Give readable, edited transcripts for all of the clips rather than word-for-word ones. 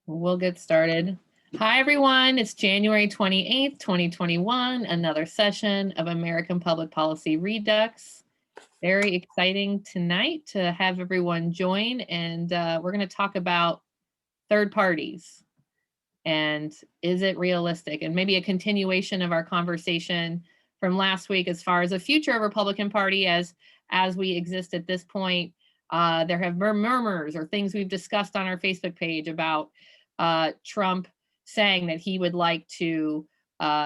We'll get started. Hi, everyone. It's January 28th, 2021, another session of American Public Policy Redux. Very exciting tonight to have everyone join, and we're going to talk about third parties and is it realistic, and maybe a continuation of our conversation from last week as far as the future of Republican Party as we exist at this point. There have been murmurs or things we've discussed on our Facebook page about Trump saying that he would like to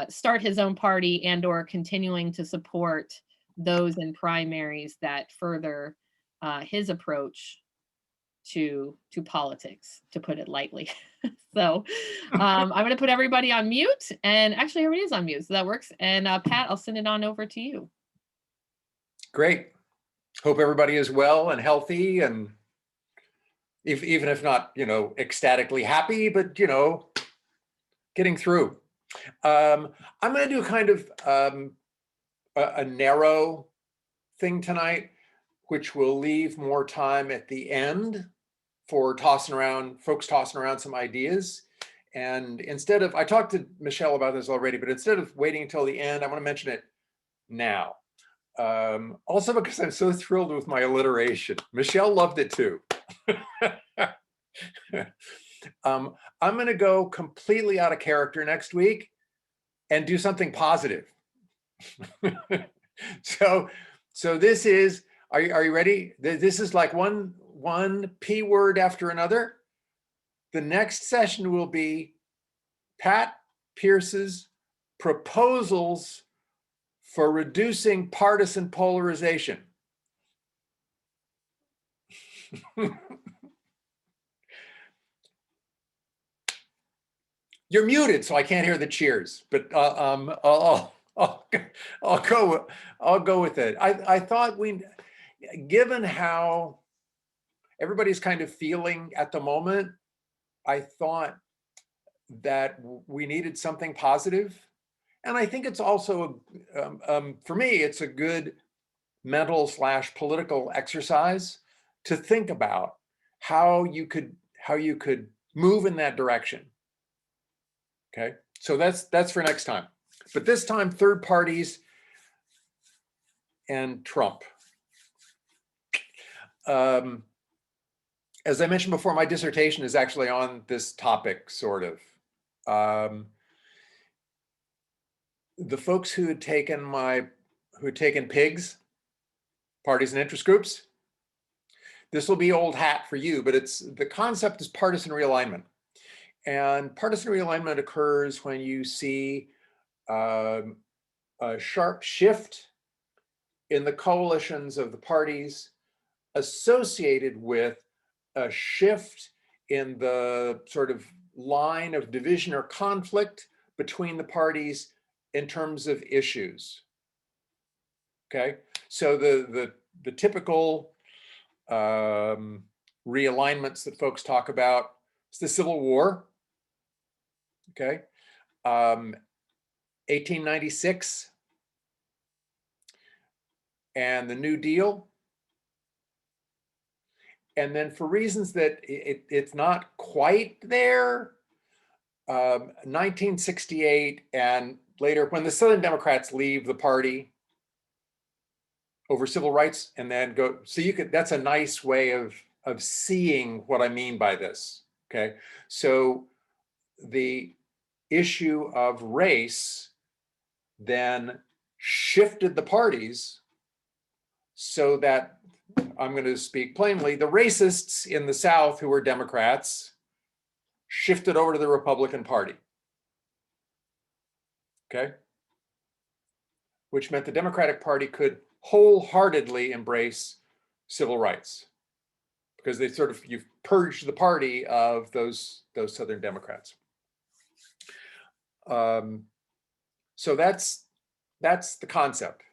start his own party and or continuing to support those in primaries that further his approach to politics, to put it lightly. So I'm going to put everybody on mute, and actually everybody is on mute, so that works. And Pat, I'll send it on over to you. Great. Hope everybody is well and healthy, and even if not, ecstatically happy, but, getting through. I'm going to do kind of a narrow thing tonight, which will leave more time at the end for folks tossing around some ideas. And instead of, I talked to Michelle about this already, but instead of waiting until the end, I want to mention it now. Also because I'm so thrilled with my alliteration. Michelle loved it too. I'm going to go completely out of character next week and do something positive. So this is, are you ready? This is like one P word after another. The next session will be Pat Pierce's proposals for reducing partisan polarization. You're muted, so I can't hear the cheers, but I'll go with it. I thought given how everybody's kind of feeling at the moment, I thought that we needed something positive. And I think it's also, for me, it's a good mental / political exercise to think about how you could move in that direction. Okay, so that's for next time. But this time, third parties and Trump. As I mentioned before, my dissertation is actually on this topic, sort of. The folks who had taken PIGs, parties and interest groups, this will be old hat for you, but the concept is partisan realignment. And partisan realignment occurs when you see a sharp shift in the coalitions of the parties associated with a shift in the sort of line of division or conflict between the parties in terms of issues. Okay, so the typical realignments that folks talk about is the Civil War. Okay, 1896 and the New Deal. And then for reasons that it's not quite there, 1968 and later, when the Southern Democrats leave the party over civil rights and then go, so that's a nice way of seeing what I mean by this. Okay, so the issue of race then shifted the parties so that, I'm going to speak plainly, the racists in the South who were Democrats shifted over to the Republican Party. Okay, which meant the Democratic Party could wholeheartedly embrace civil rights because they you've purged the party of those Southern Democrats. So that's the concept.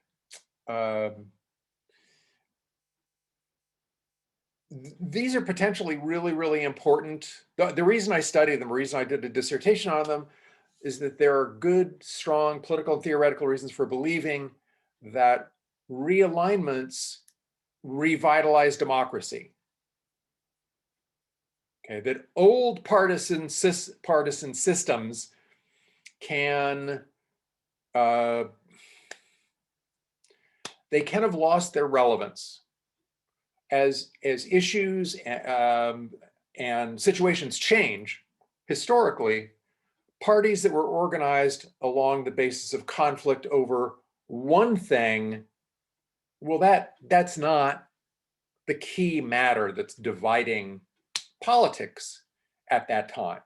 These are potentially really, really important. The reason I study them, the reason I did a dissertation on them, is that there are good, strong political and theoretical reasons for believing that realignments revitalize democracy. Okay, that old partisan systems can, they can have lost their relevance as issues and situations change. Historically, parties that were organized along the basis of conflict over one thing, well, that's not the key matter that's dividing politics at that time.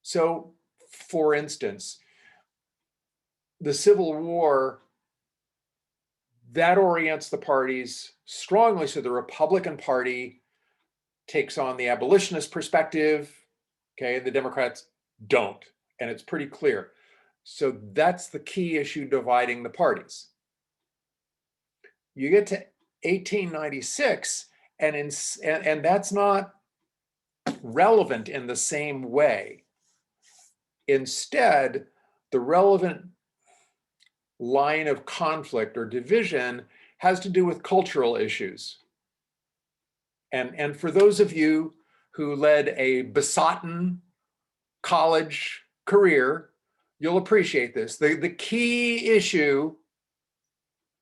So, for instance, the Civil War, that orients the parties strongly. So the Republican Party takes on the abolitionist perspective, okay, and the Democrats don't. And it's pretty clear. So that's the key issue dividing the parties. You get to 1896, and that's not relevant in the same way. Instead, the relevant line of conflict or division has to do with cultural issues. And for those of you who led a besotten college career, you'll appreciate this. The key issue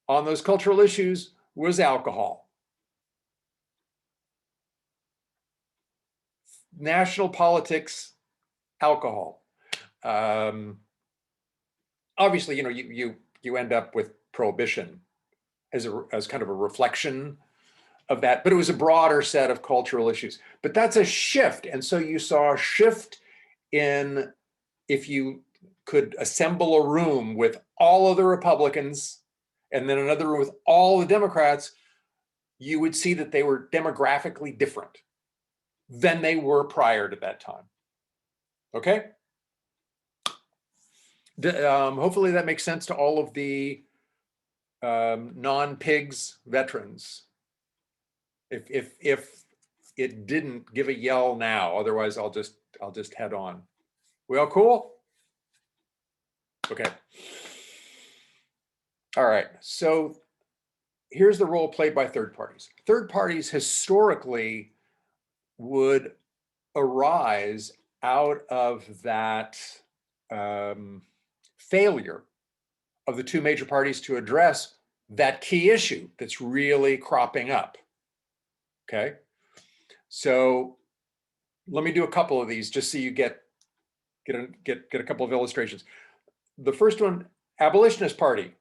on those cultural issues was alcohol. National politics, alcohol. Obviously, you end up with prohibition as kind of a reflection of that, but it was a broader set of cultural issues. But that's a shift. And so you saw a shift in, if you could assemble a room with all of the Republicans and then another room with all the Democrats, you would see that they were demographically different than they were prior to that time. Okay? Hopefully that makes sense to all of the non-PIGS veterans. If it didn't, give a yell now. Otherwise, I'll just head on. We all cool? Okay. All right. So here's the role played by third parties. Third parties historically would arise out of that failure of the two major parties to address that key issue that's really cropping up. Okay, so let me do a couple of these just so you get a couple of illustrations. The first one, abolitionist party.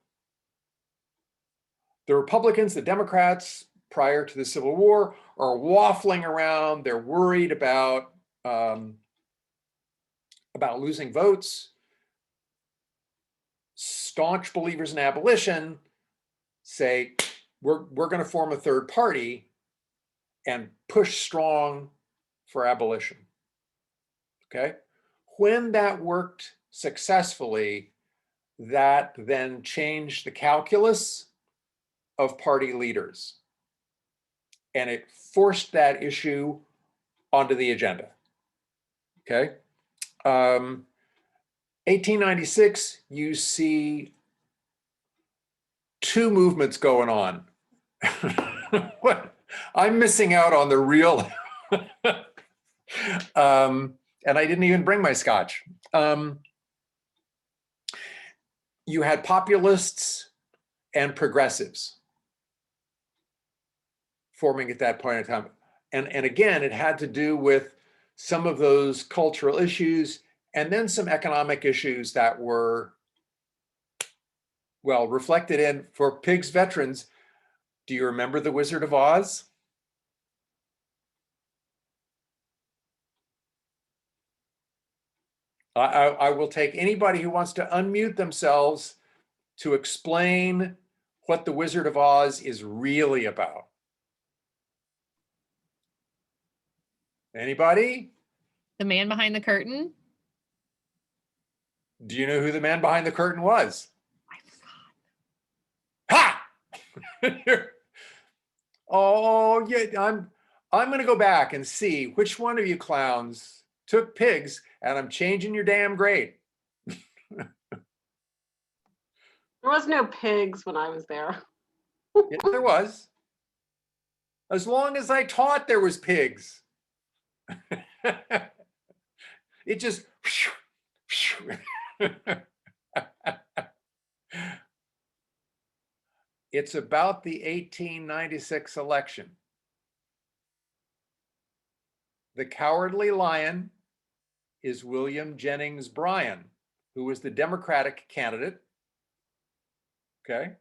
The Republicans, the Democrats, prior to the Civil War, are waffling around. They're worried about losing votes. Staunch believers in abolition say, we're going to form a third party and push strong for abolition. Okay? When that worked successfully, that then changed the calculus of party leaders. And it forced that issue onto the agenda. Okay? 1896, you see two movements going on. What? I'm missing out on the real, and I didn't even bring my scotch. You had populists and progressives forming at that point in time. And again, it had to do with some of those cultural issues and then some economic issues that were, well, reflected in, for PIGS veterans, do you remember The Wizard of Oz? I will take anybody who wants to unmute themselves to explain what The Wizard of Oz is really about. Anybody? The man behind the curtain? Do you know who the man behind the curtain was? I forgot. Ha! Oh, yeah, I'm going to go back and see which one of you clowns took PIGS, and I'm changing your damn grade. There was no pigs when I was there. Yes, there was. As long as I taught, there was PIGS. It just, it's about the 1896 election. The Cowardly Lion is William Jennings Bryan, who was the Democratic candidate. Okay.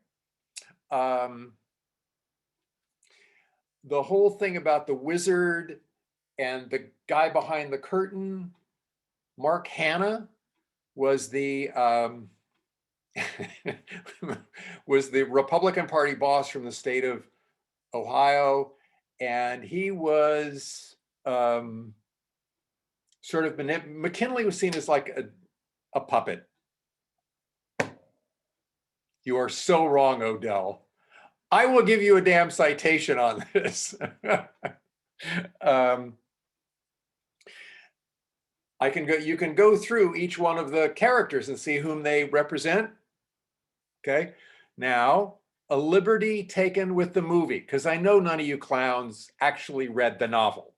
The whole thing about the wizard and the guy behind the curtain, Mark Hanna, was the was the Republican Party boss from the state of Ohio, and he was sort of McKinley was seen as like a puppet. You are so wrong, Odell. I will give you a damn citation on this. You can go through each one of the characters and see whom they represent. Okay. Now, a liberty taken with the movie, because I know none of you clowns actually read the novel.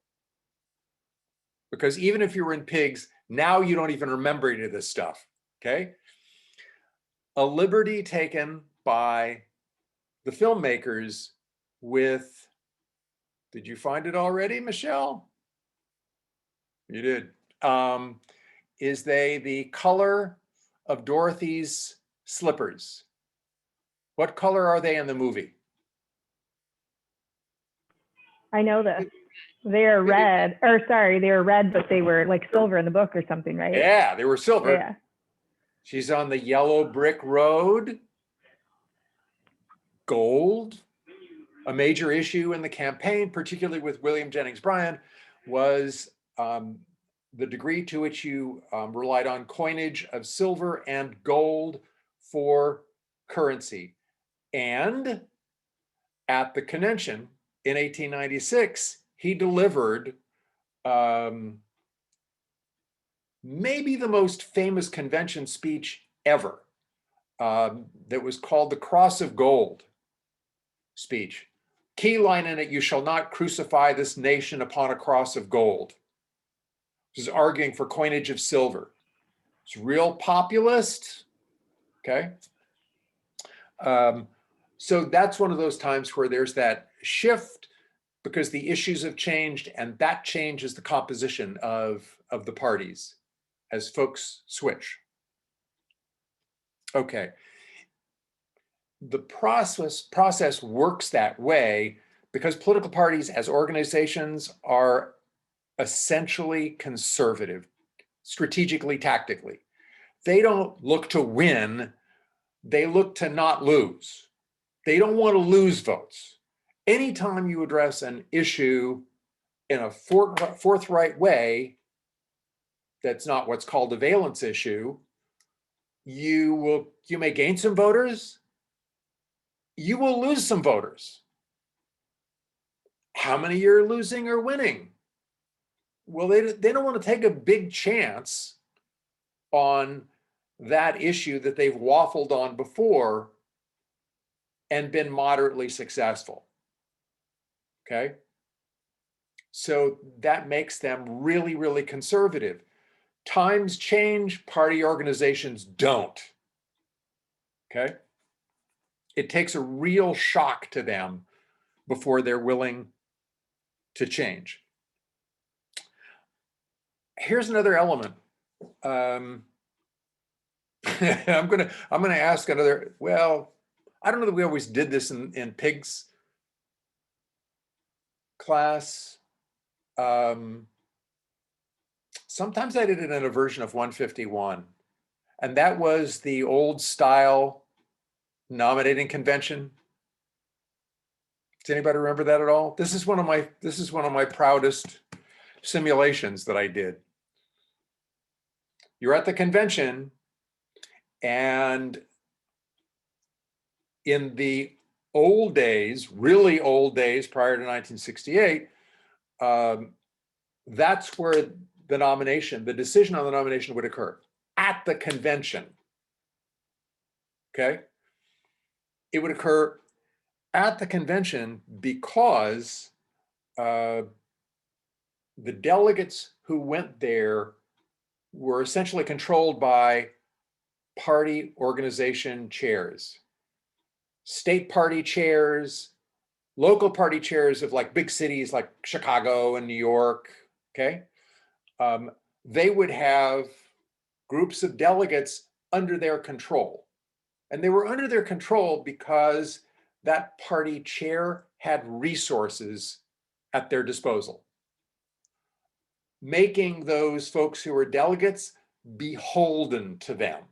Because even if you were in Pigs, now you don't even remember any of this stuff. Okay. A liberty taken by the filmmakers with, did you find it already, Michelle? You did. Is the color of Dorothy's slippers? What color are they in the movie? I know this. They are red, or sorry, they were red, but they were like silver in the book or something, right? Yeah, they were silver. Yeah. She's on the yellow brick road. Gold. A major issue in the campaign, particularly with William Jennings Bryan, was the degree to which you relied on coinage of silver and gold for currency. And at the convention in 1896, he delivered maybe the most famous convention speech ever, that was called the Cross of Gold speech. Key line in it, "You shall not crucify this nation upon a cross of gold." This is arguing for coinage of silver. It's real populist. Okay. So that's one of those times where there's that shift because the issues have changed, and that changes the composition of the parties as folks switch. Okay. The process works that way because political parties as organizations are essentially conservative, strategically, tactically. They don't look to win, they look to not lose. They don't want to lose votes. Anytime you address an issue in a forthright way, that's not what's called a valence issue, you may gain some voters, you will lose some voters. How many you're losing or winning? Well, they don't want to take a big chance on that issue that they've waffled on before and been moderately successful. Okay. So that makes them really, really conservative. Times change, party organizations don't. Okay. It takes a real shock to them before they're willing to change. Here's another element. I'm gonna ask another, well, I don't know that we always did this in Pigs class. Sometimes I did it in a version of 151, and that was the old style nominating convention. Does anybody remember that at all? This is one of my proudest simulations that I did. You're at the convention, and in the old days, really old days prior to 1968, that's where the decision on the nomination would occur, at the convention. Okay? It would occur at the convention because the delegates who went there were essentially controlled by party organization chairs, state party chairs, local party chairs of like big cities like Chicago and New York, okay? They would have groups of delegates under their control. And they were under their control because that party chair had resources at their disposal, making those folks who were delegates beholden to them.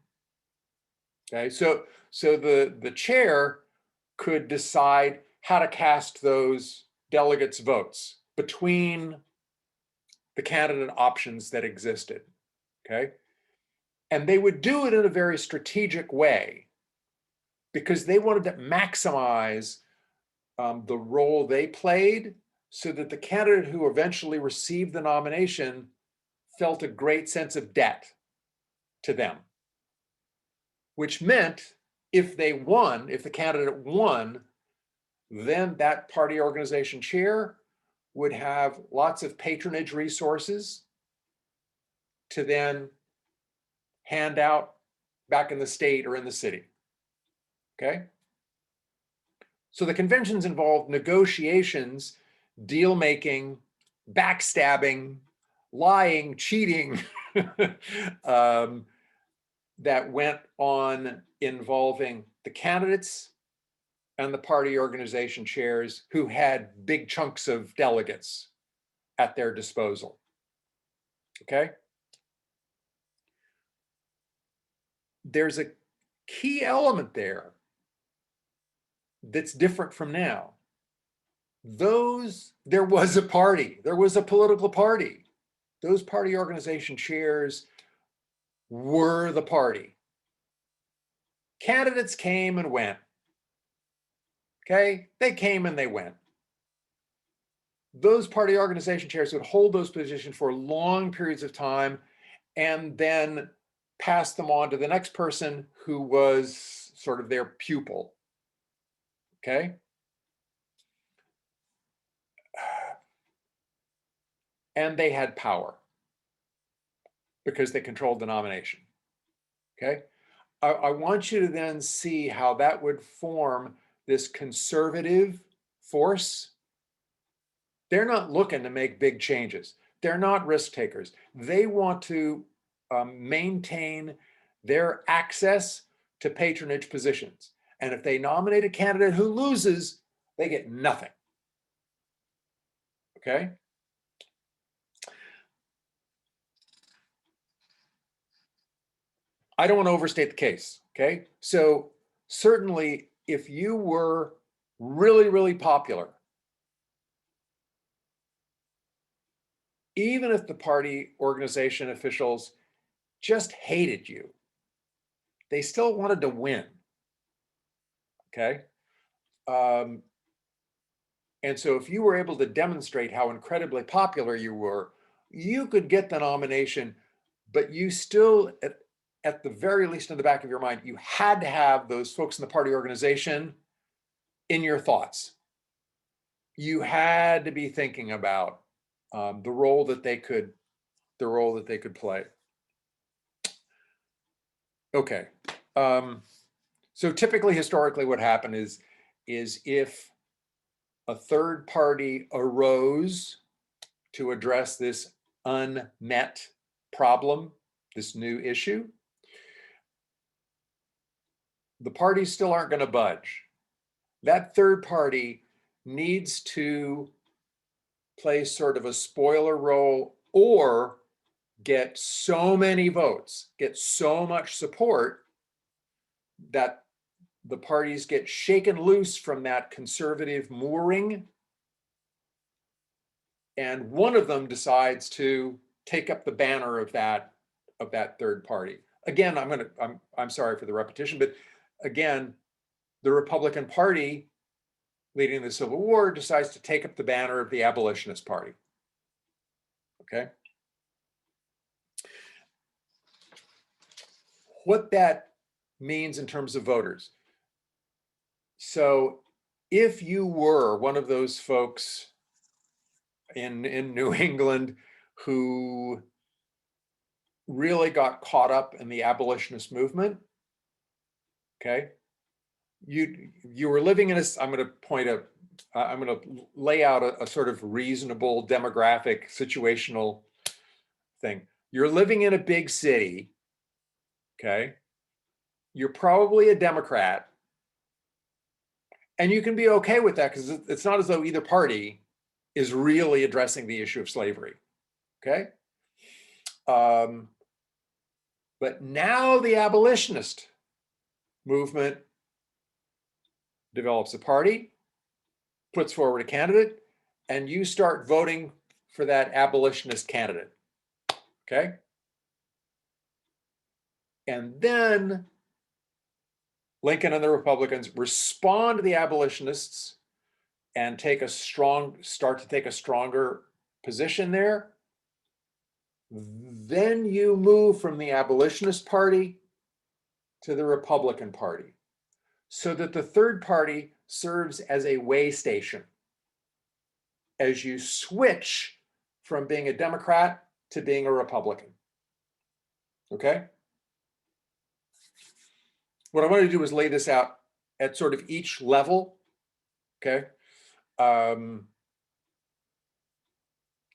Okay, so the chair could decide how to cast those delegates' votes between the candidate options that existed. Okay, and they would do it in a very strategic way because they wanted to maximize the role they played so that the candidate who eventually received the nomination felt a great sense of debt to them, which meant if they won, if the candidate won, then that party organization chair would have lots of patronage resources to then hand out back in the state or in the city. Okay? So the conventions involved negotiations, deal making, backstabbing, lying, cheating, that went on involving the candidates and the party organization chairs who had big chunks of delegates at their disposal. Okay? There's a key element there that's different from now. There was a party, there was a political party. Those party organization chairs were the party. Candidates came and went. Okay, they came and they went. Those party organization chairs would hold those positions for long periods of time and then pass them on to the next person who was sort of their pupil. Okay. And they had power because they controlled the nomination. Okay. I want you to then see how that would form this conservative force. They're not looking to make big changes. They're not risk takers. They want to maintain their access to patronage positions. And if they nominate a candidate who loses, they get nothing. Okay? I don't want to overstate the case. Okay? So certainly if you were really, really popular, even if the party organization officials just hated you, they still wanted to win. Okay. And so if you were able to demonstrate how incredibly popular you were, you could get the nomination, but you still, at the very least in the back of your mind, you had to have those folks in the party organization in your thoughts. You had to be thinking about the role that they could play. Okay. So typically, historically, what happened is if a third party arose to address this unmet problem, this new issue, the parties still aren't going to budge. That third party needs to play sort of a spoiler role or get so many votes, get so much support that the parties get shaken loose from that conservative mooring, and one of them decides to take up the banner of that third party. Again, I'm sorry for the repetition, but again, the Republican Party leading the Civil War decides to take up the banner of the Abolitionist Party. Okay. What that means in terms of voters. So if you were one of those folks, in New England who really got caught up in the abolitionist movement. Okay. You were living in a, I'm going to lay out a sort of reasonable demographic situational thing. You're living in a big city. Okay. You're probably a Democrat. And you can be okay with that because it's not as though either party is really addressing the issue of slavery. Okay. But now the abolitionist movement develops a party, puts forward a candidate, and you start voting for that abolitionist candidate. Okay. And then Lincoln and the Republicans respond to the abolitionists and start to take a stronger position there. Then you move from the abolitionist party to the Republican Party, so that the third party serves as a way station as you switch from being a Democrat to being a Republican. Okay? What I want to do is lay this out at sort of each level. Okay?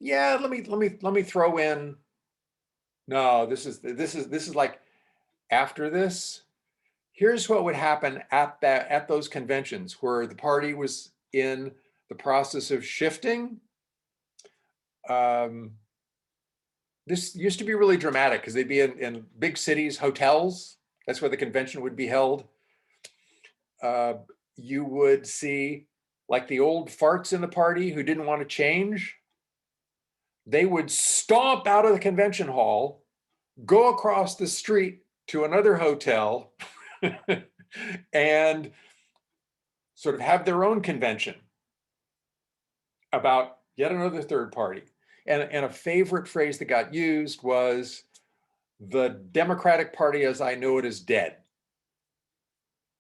Yeah, let me throw in. No, this is like after this. Here's what would happen at those conventions where the party was in the process of shifting. This used to be really dramatic because they'd be in big cities, hotels. That's where the convention would be held. You would see like the old farts in the party who didn't want to change. They would stomp out of the convention hall, go across the street to another hotel and sort of have their own convention about yet another third party. And a favorite phrase that got used was, the Democratic Party as I know it is dead.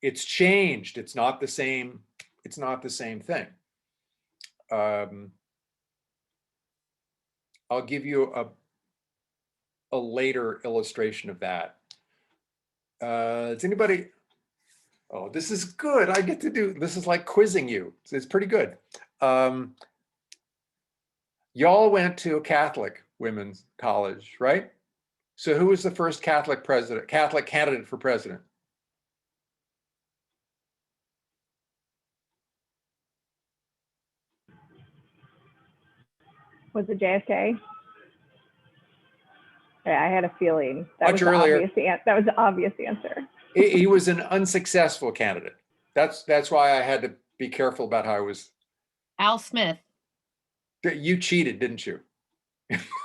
It's changed. It's not the same. It's not the same thing. I'll give you a later illustration of that. Does anybody? Oh, this is good. I get to do, this is like quizzing you. It's pretty good. Y'all went to a Catholic women's college, right? So who was the first Catholic candidate for president? Was it JFK? Yeah, I had a feeling that Much earlier. That was the obvious answer. He was an unsuccessful candidate. That's why I had to be careful about how I was. Al Smith. You cheated, didn't you?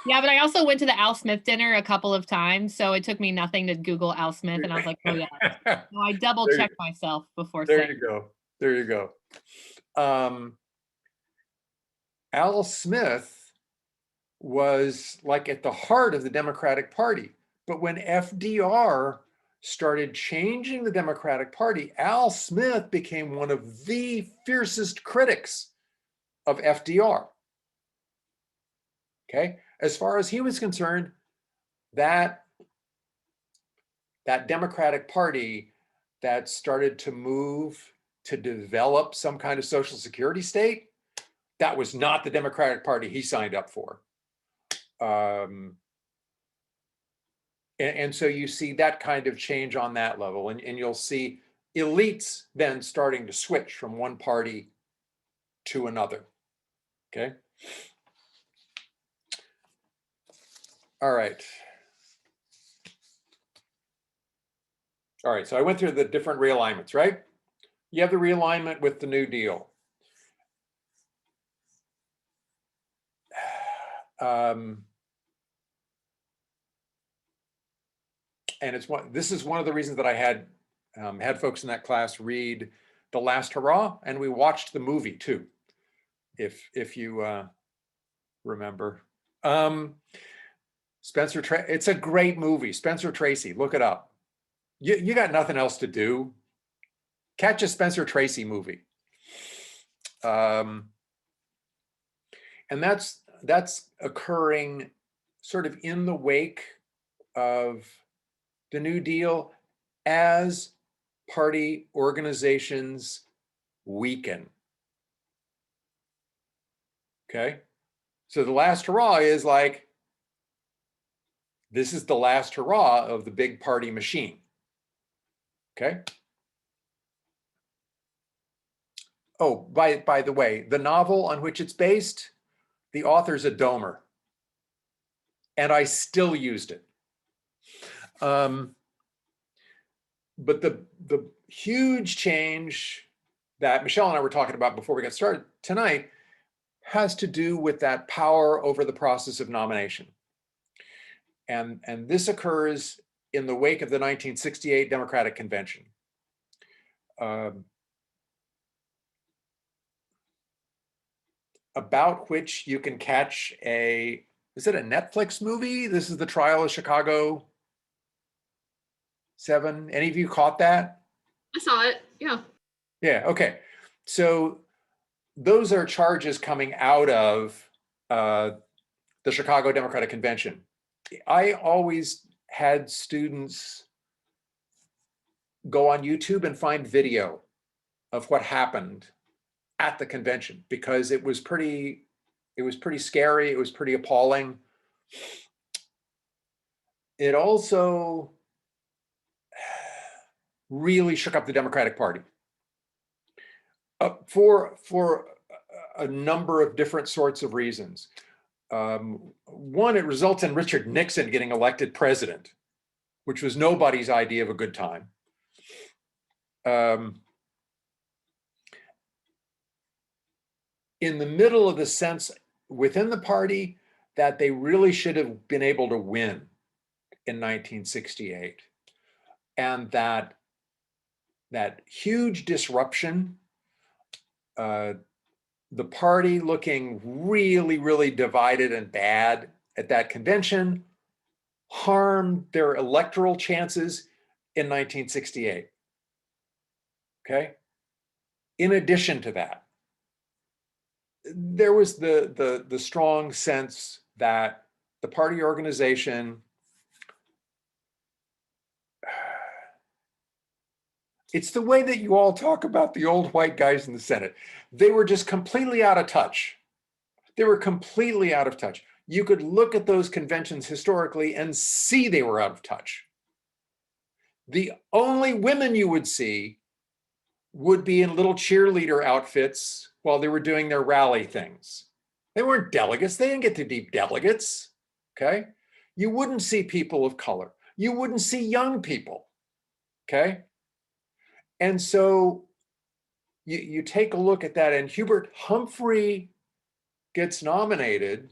Yeah, but I also went to the Al Smith dinner a couple of times, so it took me nothing to Google Al Smith, and I was like, oh yeah. So I double checked myself before saying. There you go. There you go. Al Smith was like at the heart of the Democratic Party. But when FDR started changing the Democratic Party, Al Smith became one of the fiercest critics of FDR. Okay, as far as he was concerned, that Democratic Party that started to move to develop some kind of social security state, that was not the Democratic Party he signed up for. And so you see that kind of change on that level, and you'll see elites then starting to switch from one party to another. Okay. All right. All right, so I went through the different realignments, right? You have the realignment with the New Deal. And this is one of the reasons that I had folks in that class read The Last Hurrah, and we watched the movie too, if you remember. It's a great movie. Spencer Tracy, look it up. You got nothing else to do. Catch a Spencer Tracy movie. And that's that's occurring sort of in the wake of the New Deal as party organizations weaken. Okay. So the last hurrah is like, this is the last hurrah of the big party machine. Okay. Oh, by the way, the novel on which it's based, the author's a Domer, and I still used it. But the huge change that Michelle and I were talking about before we got started tonight has to do with that power over the process of nomination. And this occurs in the wake of the 1968 Democratic Convention. About which you can catch is it a Netflix movie? This is the trial of Chicago 7. Any of you caught that? I saw it. Yeah. Yeah, okay. So those are charges coming out of the Chicago Democratic Convention. I always had students go on YouTube and find video of what happened at the convention because it was pretty scary. It was pretty appalling. It also really shook up the Democratic Party for a number of different sorts of reasons. One, it results in Richard Nixon getting elected president, which was nobody's idea of a good time. In the middle of the sense within the party that they really should have been able to win in 1968. And that huge disruption, the party looking really, really divided and bad at that convention, harmed their electoral chances in 1968. Okay. In addition to that, there was the strong sense that the party organization, it's the way that you all talk about the old white guys in the Senate. They were just completely out of touch. They were completely out of touch. You could look at those conventions historically and see they were out of touch. The only women you would see would be in little cheerleader outfits while they were doing their rally things. They weren't delegates. They didn't get to be delegates. Okay. You wouldn't see people of color. You wouldn't see young people. Okay. And so you take a look at that, and Hubert Humphrey gets nominated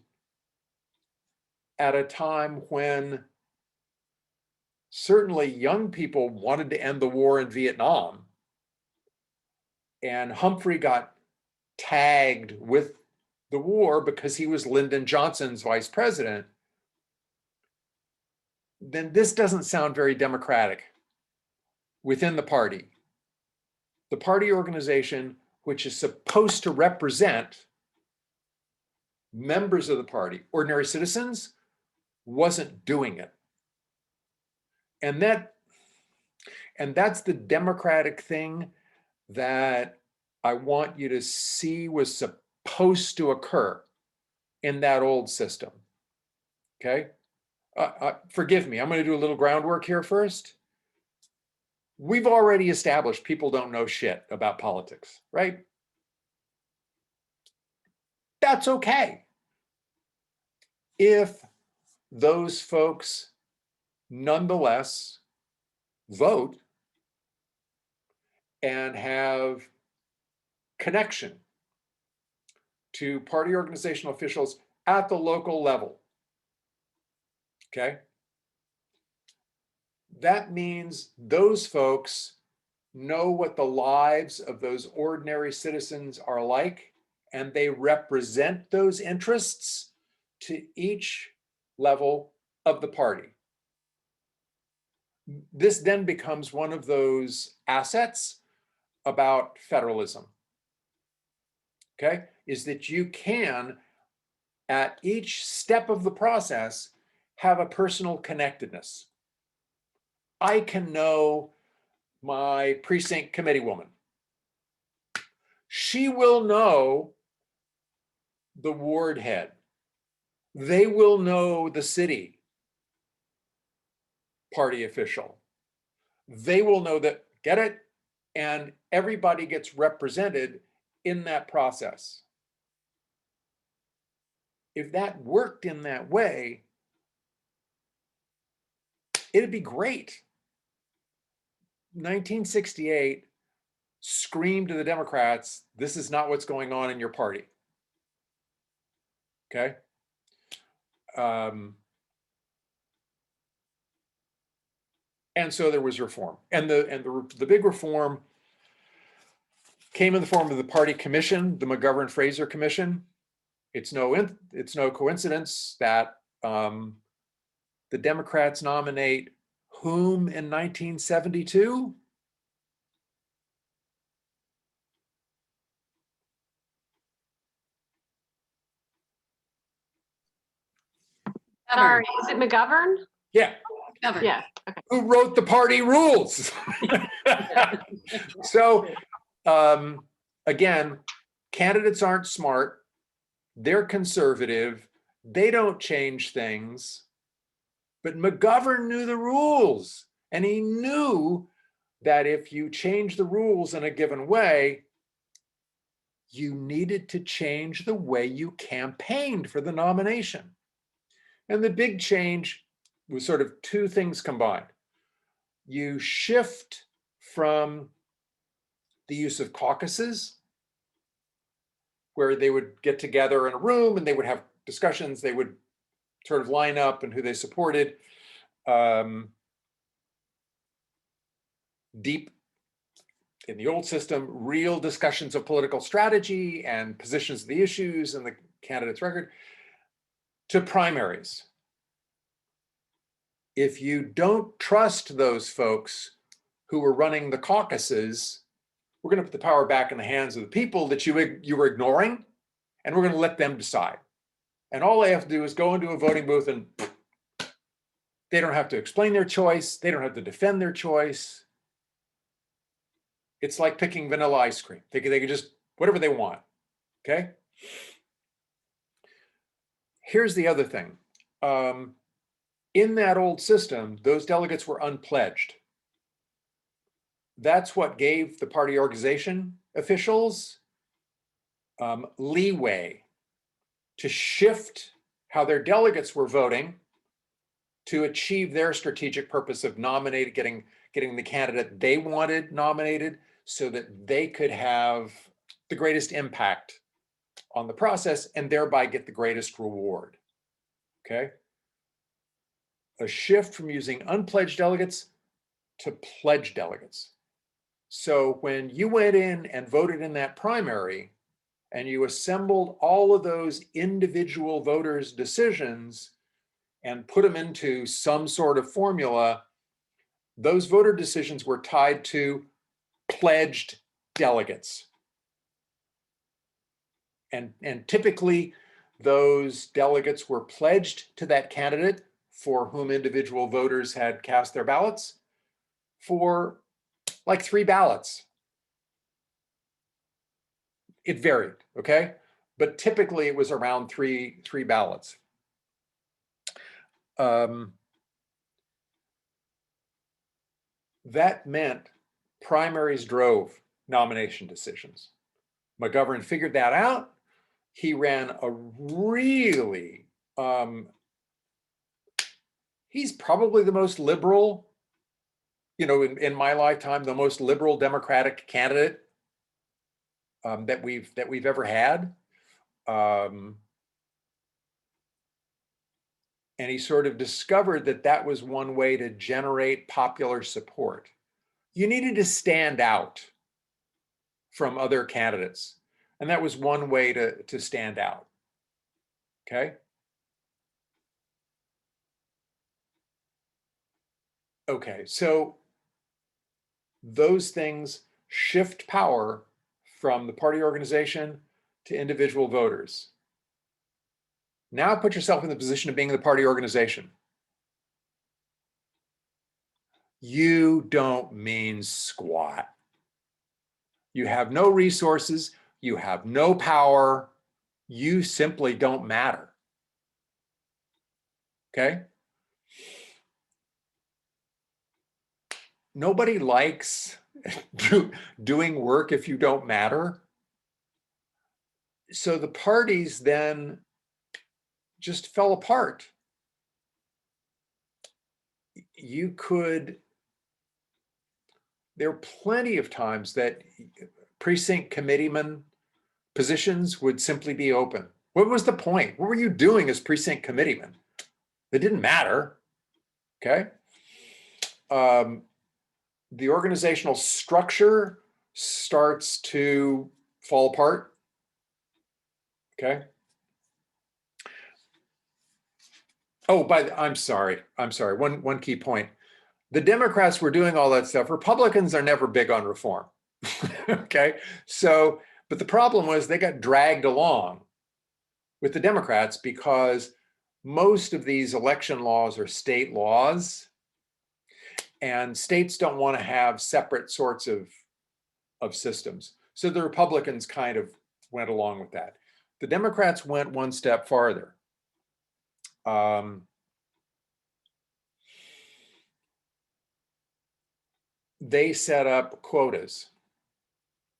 at a time when certainly young people wanted to end the war in Vietnam. And Humphrey got tagged with the war because he was Lyndon Johnson's vice president. Then this doesn't sound very democratic within the party. The party organization, which is supposed to represent members of the party, ordinary citizens, wasn't doing it. And that's the democratic thing that I want you to see was supposed to occur in that old system. Okay. Forgive me, I'm going to do a little groundwork here first. We've already established people don't know shit about politics, right? That's okay. If those folks nonetheless vote and have connection to party organizational officials at the local level. Okay. That means those folks know what the lives of those ordinary citizens are like, and they represent those interests to each level of the party. This then becomes one of those assets about federalism. Okay, is that you can, at each step of the process have a personal connectedness. I can know my precinct committee woman. She will know the ward head. They will know the city party official. They will know that, get it? And everybody gets represented in that process. If that worked in that way, it'd be great. 1968 screamed to the Democrats, this is not what's going on in your party. Okay. And so there was reform, and the big reform came in the form of the party commission, the McGovern-Fraser Commission. It's no coincidence that the Democrats nominate whom in 1972? Sorry, is it McGovern? Yeah. Yeah. Okay. Who wrote the party rules? So again, candidates aren't smart. They're conservative. They don't change things. But McGovern knew the rules, and he knew that if you change the rules in a given way, you needed to change the way you campaigned for the nomination. And the big change was sort of two things combined. You shift from the use of caucuses, where they would get together in a room and they would have discussions, they would sort of line up and who they supported. Deep in the old system, real discussions of political strategy and positions of the issues and the candidate's record, to primaries. If you don't trust those folks who were running the caucuses, we're going to put the power back in the hands of the people that you were ignoring, and we're going to let them decide. And all they have to do is go into a voting booth, and they don't have to explain their choice. They don't have to defend their choice. It's like picking vanilla ice cream. They can just, whatever they want, okay? Here's the other thing. In that old system, those delegates were unpledged. That's what gave the party organization officials leeway to shift how their delegates were voting to achieve their strategic purpose of getting the candidate they wanted nominated, so that they could have the greatest impact on the process and thereby get the greatest reward. Okay? A shift from using unpledged delegates to pledged delegates. So when you went in and voted in that primary and you assembled all of those individual voters' decisions and put them into some sort of formula, those voter decisions were tied to pledged delegates. And typically those delegates were pledged to that candidate for whom individual voters had cast their ballots for like 3 ballots. It varied, okay? But typically it was around three ballots. That meant primaries drove nomination decisions. McGovern figured that out. He ran a really, he's probably the most liberal, in my lifetime, the most liberal Democratic candidate that we've ever had. And he sort of discovered that was one way to generate popular support. You needed to stand out from other candidates. And that was one way to stand out. Okay. Okay, so those things shift power from the party organization to individual voters. Now put yourself in the position of being the party organization. You don't mean squat. You have no resources, you have no power, you simply don't matter. Okay? Nobody likes doing work if you don't matter. So the parties then just fell apart. There are plenty of times that precinct committeeman positions would simply be open. What was the point? What were you doing as precinct committeeman? It didn't matter, okay? The organizational structure starts to fall apart, okay? Oh, I'm sorry. One key point. The Democrats were doing all that stuff. Republicans are never big on reform, okay? So, but the problem was they got dragged along with the Democrats because most of these election laws are state laws, and states don't want to have separate sorts of systems. So the Republicans kind of went along with that. The Democrats went one step farther. They set up quotas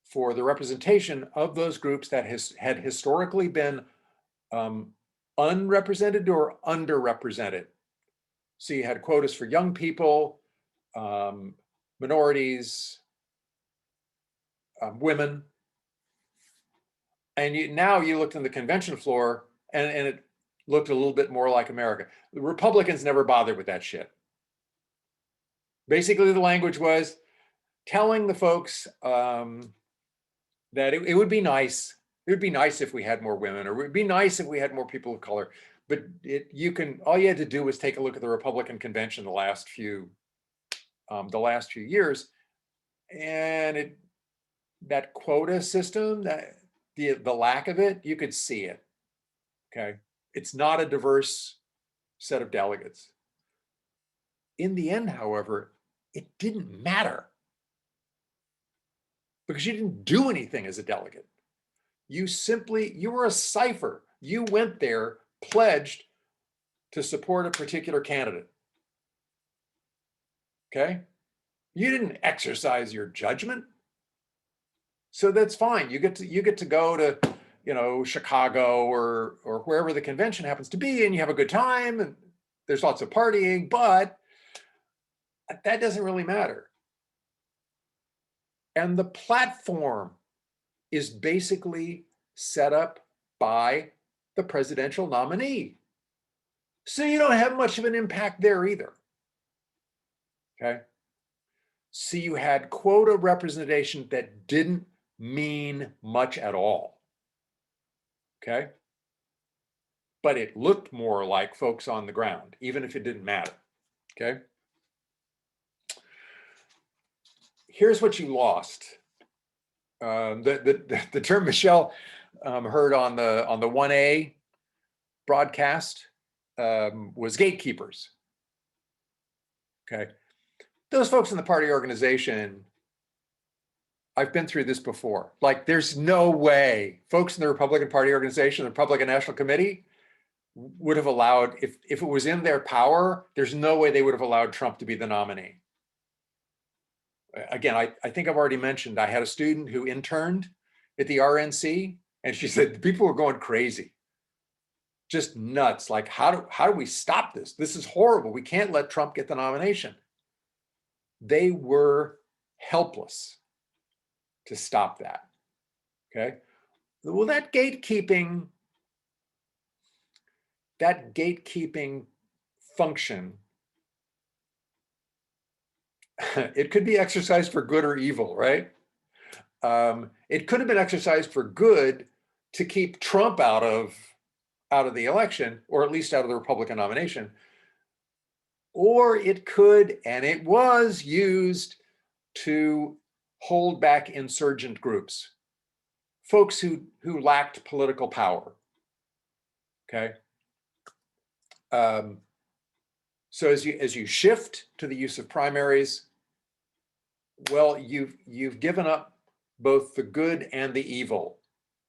for the representation of those groups that had historically been unrepresented or underrepresented. So you had quotas for young people, minorities, women. And now you looked on the convention floor and it looked a little bit more like America. The Republicans never bothered with that shit. Basically, the language was telling the folks that it would be nice. It would be nice if we had more women, or it would be nice if we had more people of color. But all you had to do was take a look at the Republican convention the last few years, and that quota system, that the lack of it, you could see it. Okay, it's not a diverse set of delegates. In the end, however, it didn't matter because you didn't do anything as a delegate. You were a cipher. You went there pledged to support a particular candidate. Okay? You didn't exercise your judgment. So that's fine. You get to go to, Chicago or wherever the convention happens to be, and you have a good time, and there's lots of partying, but that doesn't really matter. And the platform is basically set up by the presidential nominee. So you don't have much of an impact there either. Okay? So you had quota representation that didn't mean much at all. Okay? But it looked more like folks on the ground, even if it didn't matter. Okay? Here's what you lost. The term Michelle heard on the 1A broadcast was gatekeepers. Okay, those folks in the party organization, I've been through this before. Like, there's no way folks in the Republican Party organization, the Republican National Committee, would have allowed, if it was in their power, there's no way they would have allowed Trump to be the nominee. Again, I think I've already mentioned, I had a student who interned at the RNC, and she said people were going crazy, just nuts. Like, how do we stop this? This is horrible. We can't let Trump get the nomination. They were helpless to stop that. Okay. Well, that gatekeeping function, it could be exercised for good or evil, right? It could have been exercised for good to keep Trump out of the election, or at least out of the Republican nomination. Or it could, and it was used to hold back insurgent groups, folks who lacked political power. Okay. So as you shift to the use of primaries, well, you've given up both the good and the evil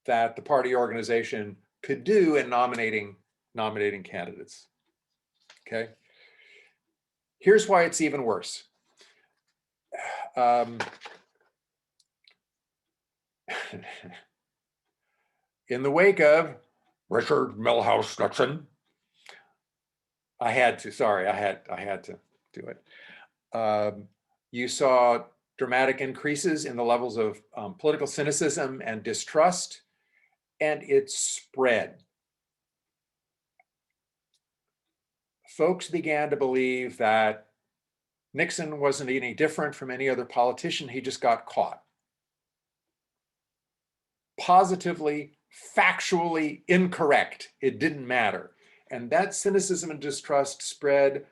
that the party organization could do in nominating candidates. Okay. Here's why it's even worse. In the wake of Richard Milhouse Nixon, I had to do it. You saw dramatic increases in the levels of political cynicism and distrust, and it spread. Folks began to believe that Nixon wasn't any different from any other politician. He just got caught. Positively, factually incorrect. It didn't matter. And that cynicism and distrust spread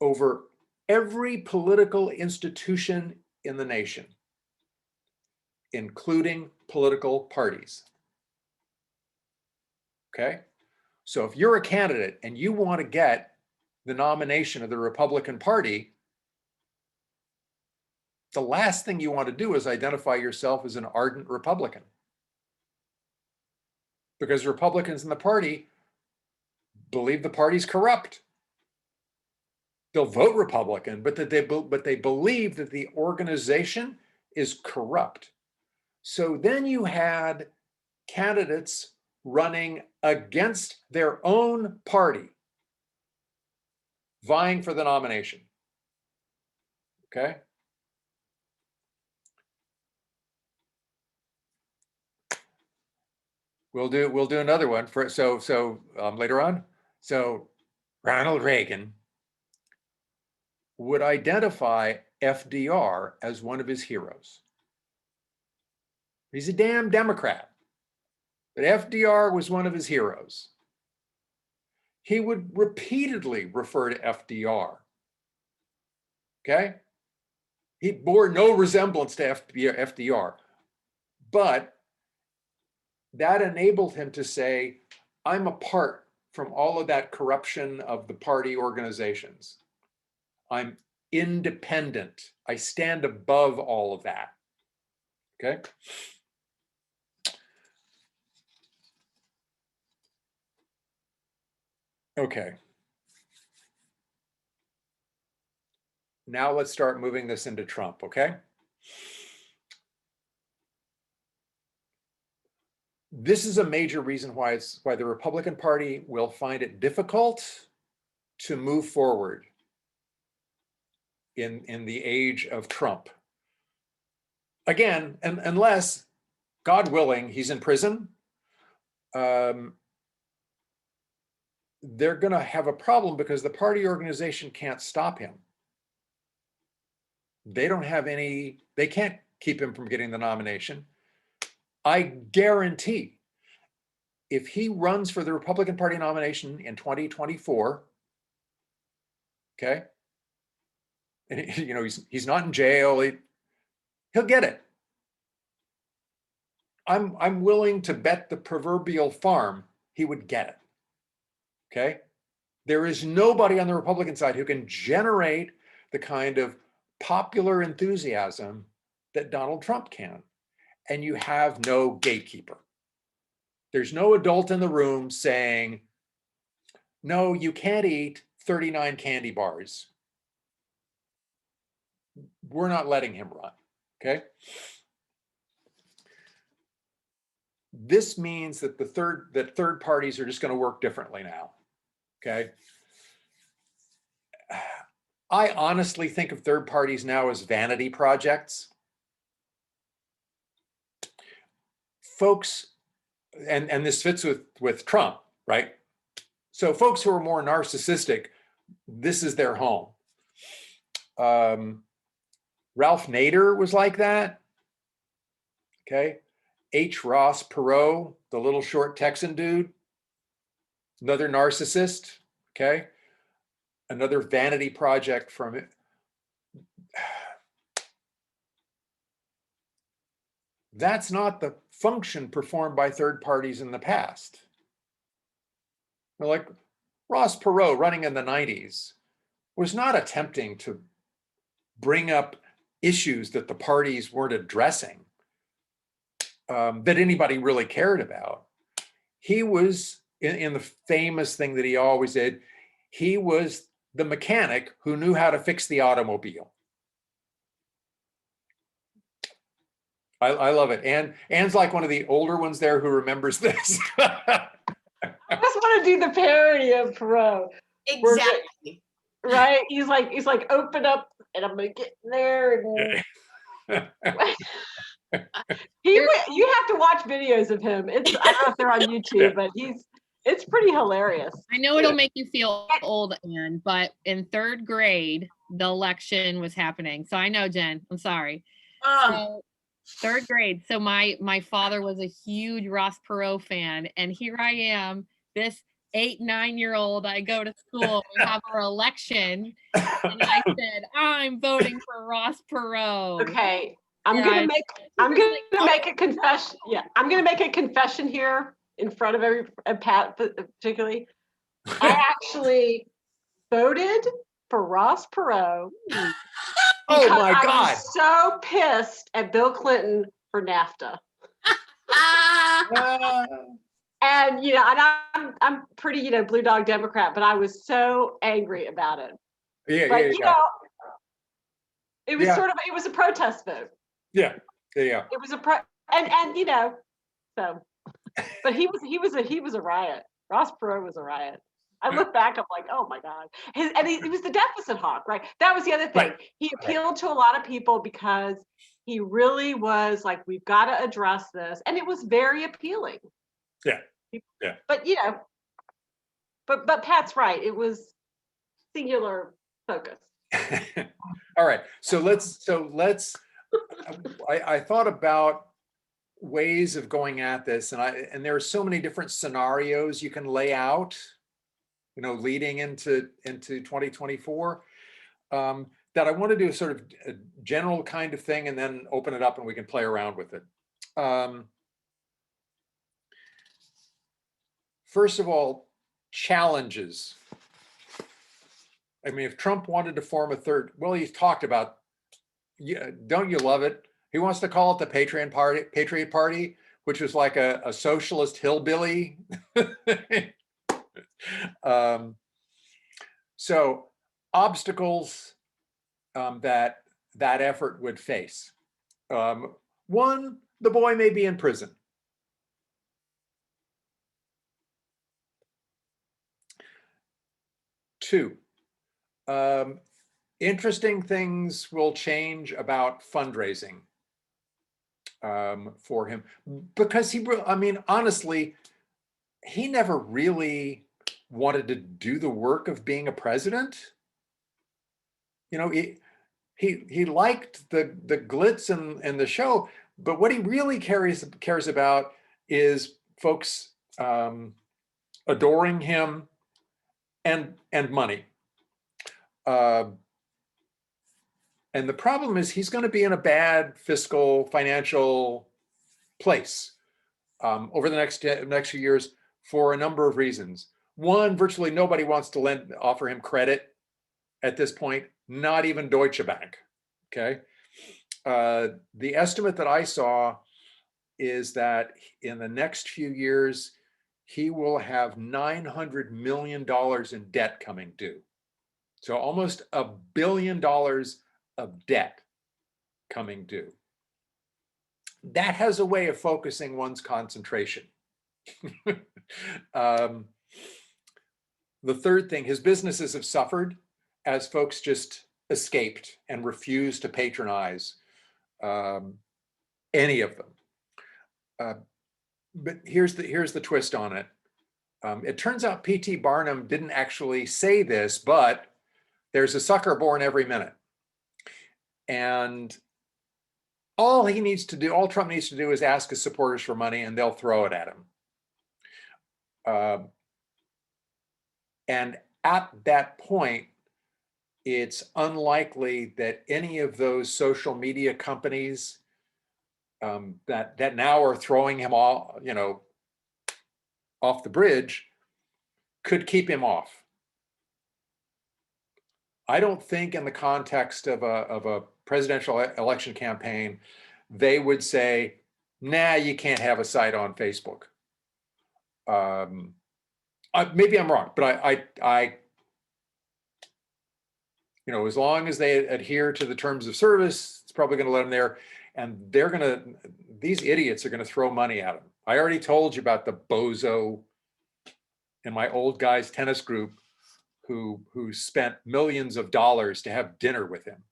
over every political institution in the nation, including political parties. Okay? So if you're a candidate and you want to get the nomination of the Republican Party, the last thing you want to do is identify yourself as an ardent Republican. Because Republicans in the party believe the party's corrupt. They'll vote Republican, but they believe that the organization is corrupt. So then you had candidates running against their own party, vying for the nomination. Okay? We'll do another one for later on. So Ronald Reagan would identify FDR as one of his heroes. He's a damn Democrat, but FDR was one of his heroes. He would repeatedly refer to FDR. Okay? He bore no resemblance to FDR, but that enabled him to say, I'm apart from all of that corruption of the party organizations. I'm independent. I stand above all of that. Okay? Okay. Now let's start moving this into Trump, okay? This is a major reason why the Republican Party will find it difficult to move forward in the age of Trump. Again, unless, God willing, he's in prison, they're going to have a problem because the party organization can't stop him. They don't have any, they can't keep him from getting the nomination. I guarantee if he runs for the Republican Party nomination in 2024, okay, and he's not in jail, he'll get it. I'm willing to bet the proverbial farm he would get it. Okay? There is nobody on the Republican side who can generate the kind of popular enthusiasm that Donald Trump can. And you have no gatekeeper. There's no adult in the room saying, no, you can't eat 39 candy bars. We're not letting him run. Okay? This means that third parties are just going to work differently now. Okay. I honestly think of third parties now as vanity projects. Folks, and this fits with Trump, right? So folks who are more narcissistic, this is their home. Ralph Nader was like that. Okay. H. Ross Perot, the little short Texan dude, another narcissist. Okay. Another vanity project from it. That's not the function performed by third parties in the past. Like Ross Perot, running in the 90s, was not attempting to bring up issues that the parties weren't addressing, that anybody really cared about. He was, in the famous thing that he always did, he was the mechanic who knew how to fix the automobile. I love it. Anne's like one of the older ones there who remembers this. I just want to do the parody of Perot. Exactly. Right? He's like, open up and I'm gonna get in there. And you have to watch videos of him. I don't know if they're on YouTube, but it's pretty hilarious. I know it'll make you feel old, Anne, but in 3rd grade, the election was happening. So I know, Jen, I'm sorry. So 3rd grade. So my father was a huge Ross Perot fan. And here I am, this 8-9-year-old. I go to school, we have our election. And I said, I'm voting for Ross Perot. Okay. I'm gonna make a confession. Yeah, I'm gonna make a confession here in front of Pat particularly. I actually voted for Ross Perot. Oh my God! I was so pissed at Bill Clinton for NAFTA. And and I'm pretty blue dog Democrat, but I was so angry about it. Yeah, but yeah. it was it was a protest vote. Yeah. It was a so, but he was a riot. Ross Perot was a riot. I look back, I'm like, oh my God. He was the deficit hawk, right? That was the other thing. Right. He appealed to a lot of people because he really was like, we've got to address this. And it was very appealing. Yeah. But but Pat's right. It was singular focus. All right. So let's I thought about ways of going at this, and there are so many different scenarios you can lay out, leading into 2024, that I want to do sort of a general kind of thing and then open it up and we can play around with it. First of all, challenges. I mean, if Trump wanted to form a third, well, he's talked about, don't you love it? He wants to call it the Patriot Party, which is like a socialist hillbilly. So obstacles that effort would face. One, the boy may be in prison. Two, interesting things will change about fundraising for him, because honestly, he never really wanted to do the work of being a president. He liked the glitz and the show, but what he really cares about is folks adoring him and money. And the problem is he's going to be in a bad fiscal financial place over the next few years for a number of reasons. One, virtually nobody wants to offer him credit at this point, not even Deutsche Bank. Okay. The estimate that I saw is that in the next few years, he will have $900 million in debt coming due. So almost $1 billion of debt coming due. That has a way of focusing one's concentration. The third thing, his businesses have suffered as folks just escaped and refused to patronize any of them. But here's the twist on it. It turns out P.T. Barnum didn't actually say this, but there's a sucker born every minute. And all Trump needs to do is ask his supporters for money and they'll throw it at him. And at that point, it's unlikely that any of those social media companies that now are throwing him off the bridge could keep him off. I don't think in the context of a presidential election campaign, they would say, nah, you can't have a site on Facebook. Maybe I'm wrong, but I as long as they adhere to the terms of service, it's probably going to let them there. And these idiots are going to throw money at them. I already told you about the bozo in my old guys tennis group who spent millions of dollars to have dinner with him.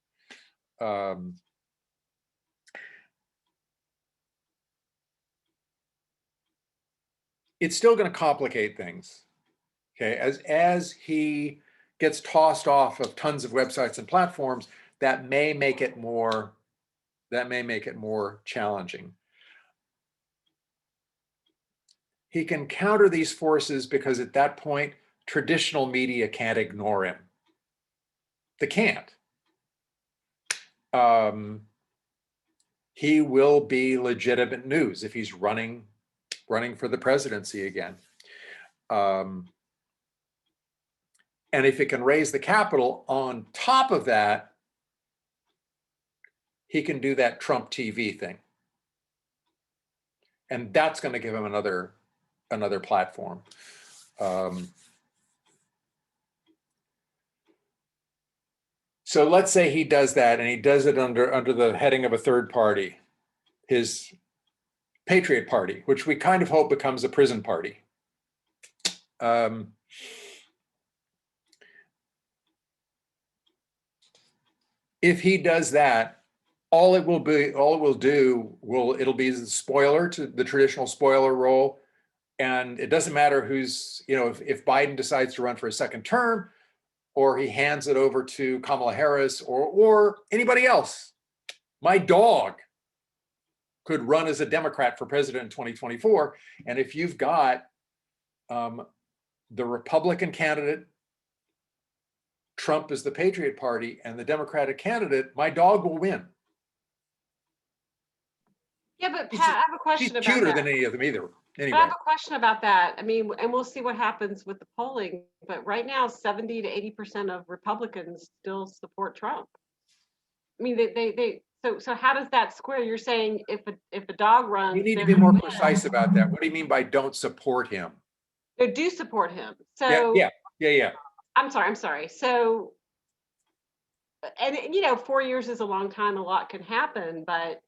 It's still going to complicate things. Okay, as he gets tossed off of tons of websites and platforms, that may make it more challenging. He can counter these forces because at that point, traditional media can't ignore him. They can't. He will be legitimate news if he's running for the presidency again. And if it can raise the capital on top of that, he can do that Trump TV thing. And that's going to give him another platform. So let's say he does that, and he does it under the heading of a third party, his Patriot Party, which we kind of hope becomes a prison party. If he does that, it'll be the spoiler to the traditional spoiler role. And it doesn't matter who's, if Biden decides to run for a second term, or he hands it over to Kamala Harris or anybody else. My dog could run as a Democrat for president in 2024. And if you've got the Republican candidate, Trump is the Patriot Party, and the Democratic candidate, my dog will win. Yeah, but Pat, I have a question about that. She's cuter than any of them either. Anyway. But I have a question about that. I mean, and we'll see what happens with the polling, but right now 70 to 80% of Republicans still support Trump. I mean, so how does that square? You're saying if a dog runs, you need to be more precise about that. What do you mean by don't support him? They do support him. So yeah. I'm sorry. So, and 4 years is a long time. A lot can happen, but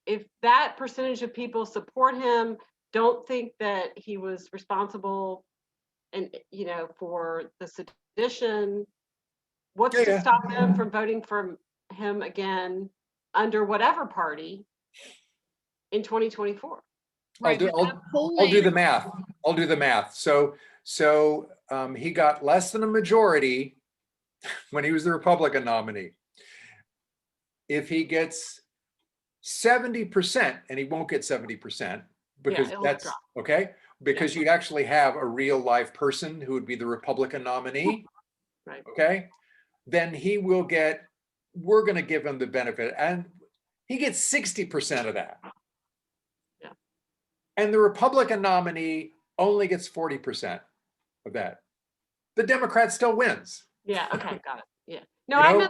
if that percentage of people support him, don't think that he was responsible and for the sedition, what's to stop them from voting for him again under whatever party in 2024? Right, I'll do the math. So he got less than a majority when he was the Republican nominee. If he gets 70%, and he won't get 70%, because that's okay, because you'd actually have a real live person who would be the Republican nominee, right? Okay, then we're going to give him the benefit, and he gets 60% of that. Yeah. And the Republican nominee only gets 40% of that. The Democrat still wins. Yeah, okay, got it. Yeah. No,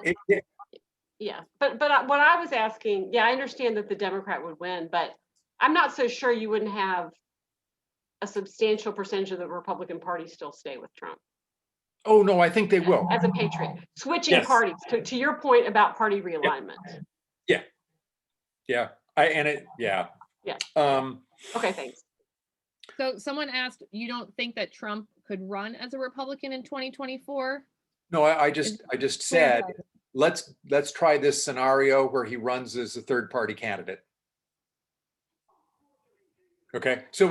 yeah, but what I was asking, I understand that the Democrat would win, but I'm not so sure you wouldn't have a substantial percentage of the Republican Party still stay with Trump. Oh, no, I think they will. As a patriot. Switching parties, to your point about party realignment. Yeah. Okay, thanks. So someone asked, you don't think that Trump could run as a Republican in 2024? No, I just said, let's try this scenario where he runs as a third party candidate. Okay, so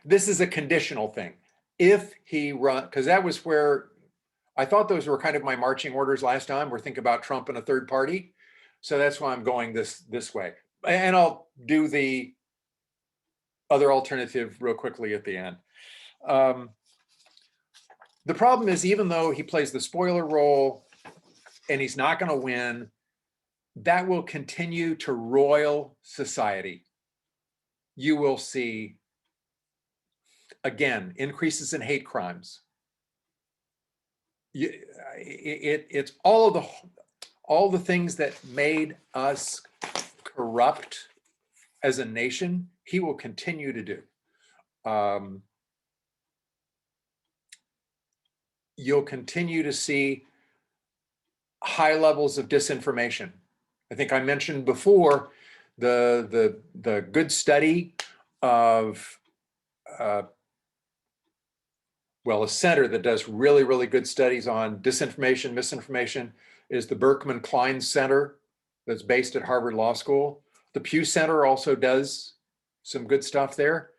this is a conditional thing. If he because that was where I thought those were kind of my marching orders last time. We're thinking about Trump and a third party. So that's why I'm going this way. And I'll do the other alternative real quickly at the end. The problem is, even though he plays the spoiler role and he's not going to win, that will continue to roil society. You will see again, increases in hate crimes. It's all the things that made us corrupt as a nation, he will continue to do. You'll continue to see high levels of disinformation. I think I mentioned before the good study of well, a center that does really, really good studies on disinformation, misinformation is the Berkman Klein Center that's based at Harvard Law School. The Pew Center also does some good stuff there.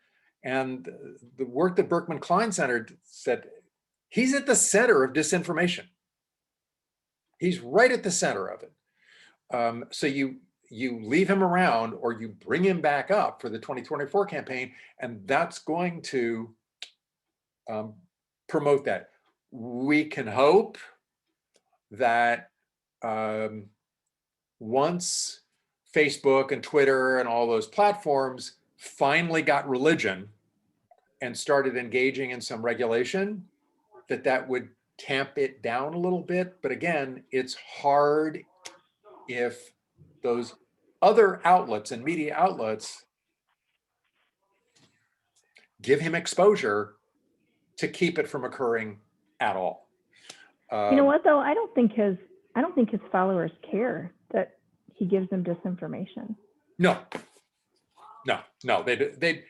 And the work that Berkman Klein Center said, he's at the center of disinformation. He's right at the center of it. So you leave him around or you bring him back up for the 2024 campaign, and that's going to promote that. We can hope that once Facebook and Twitter and all those platforms finally got religion and started engaging in some regulation, that would tamp it down a little bit. But again, it's hard if those other outlets and media outlets give him exposure to keep it from occurring at all. You know what though? I don't think his followers care that he gives them disinformation. No. They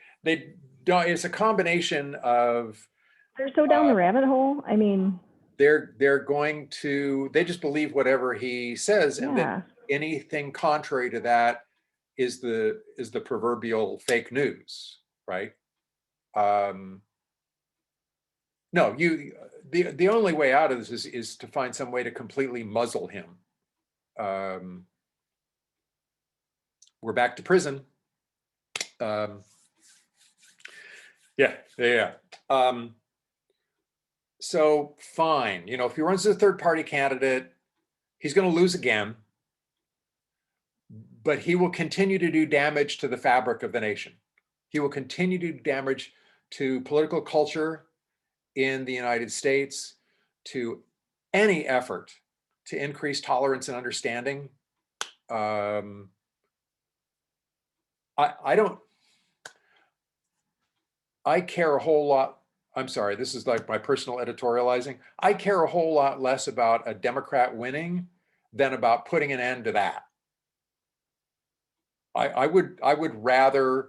don't. It's a combination of. They're so down the rabbit hole. I mean, they're going to. They just believe whatever he says, and then anything contrary to that is the proverbial fake news, right? No, the only way out of this is to find some way to completely muzzle him. We're back to prison. Yeah. So fine, if he runs as a third party candidate, he's going to lose again, but he will continue to do damage to the fabric of the nation. He will continue to do damage to political culture in the United States, to any effort to increase tolerance and understanding. I care a whole lot. I'm sorry, this is like my personal editorializing. I care a whole lot less about a Democrat winning than about putting an end to that. I would rather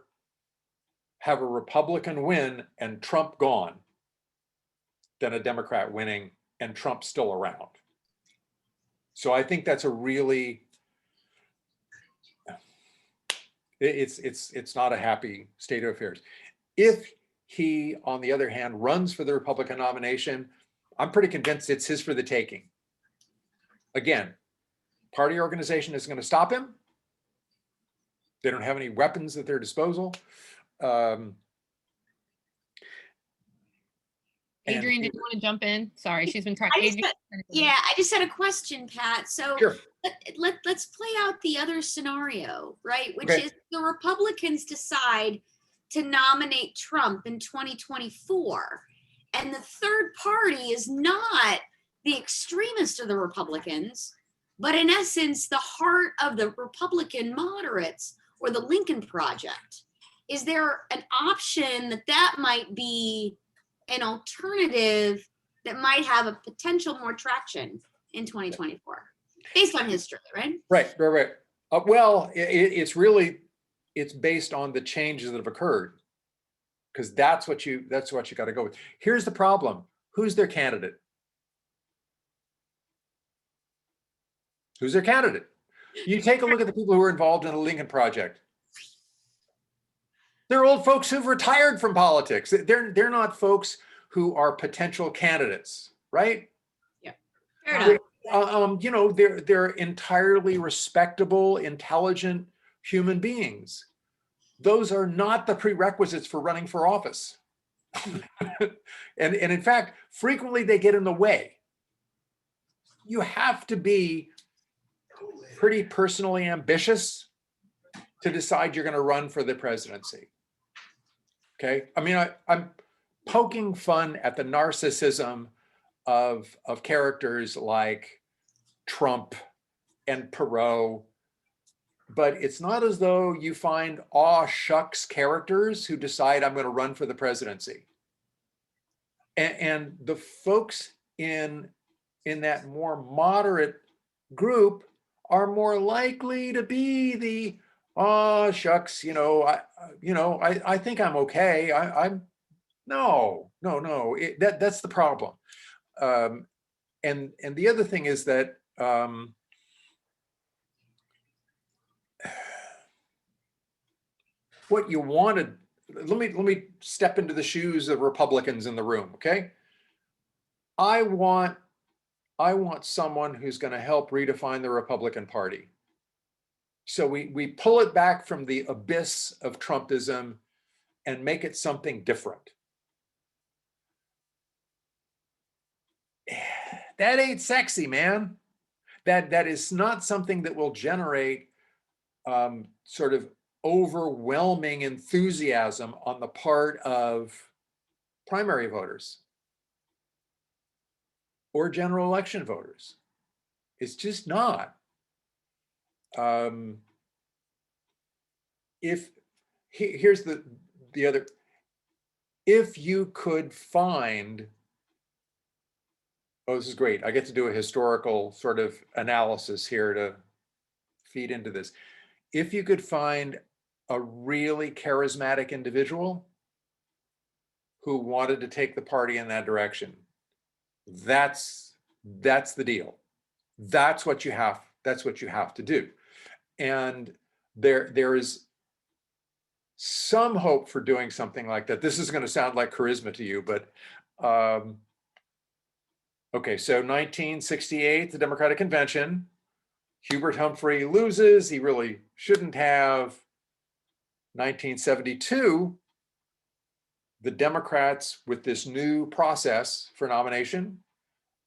have a Republican win and Trump gone than a Democrat winning and Trump still around. So I think that's a really, it's not a happy state of affairs. If he, on the other hand, runs for the Republican nomination, I'm pretty convinced it's his for the taking. Again, party organization isn't going to stop him. They don't have any weapons at their disposal. Adrienne, did you want to jump in? Sorry, she's been trying. I just had a question, Pat. So sure. let's play out the other scenario, right? Which is the Republicans decide to nominate Trump in 2024. And the third party is not the extremist of the Republicans, but in essence, the heart of the Republican moderates or the Lincoln Project. Is there an option that might be an alternative that might have a potential more traction in 2024 based on history, right? Right. Well, it's based on the changes that have occurred, because that's what you got to go with. Here's the problem. Who's their candidate? Who's their candidate? You take a look at the people who are involved in the Lincoln Project. They're old folks who've retired from politics. They're not folks who are potential candidates, right? Yeah. Fair enough. They're entirely respectable, intelligent human beings. Those are not the prerequisites for running for office. and in fact, frequently they get in the way. You have to be pretty personally ambitious to decide you're going to run for the presidency. Okay. I mean, poking fun at the narcissism of characters like Trump and Perot, but it's not as though you find aw shucks characters who decide I'm going to run for the presidency. And the folks in that more moderate group are more likely to be the oh shucks, I think I'm okay. I'm no. That's the problem. And the other thing is that what you wanted. Let me step into the shoes of Republicans in the room. Okay, I want someone who's going to help redefine the Republican Party. So we pull it back from the abyss of Trumpism and make it something different. That ain't sexy, man. That is not something that will generate sort of overwhelming enthusiasm on the part of primary voters or general election voters. It's just not. Here's the other, if you could find, oh, this is great. I get to do a historical sort of analysis here to feed into this. If you could find a really charismatic individual who wanted to take the party in that direction, that's the deal. That's what you have to do. And there is some hope for doing something like that. This is going to sound like charisma to you, but okay, so 1968, the Democratic Convention, Hubert Humphrey loses, he really shouldn't have. 1972, the Democrats, with this new process for nomination,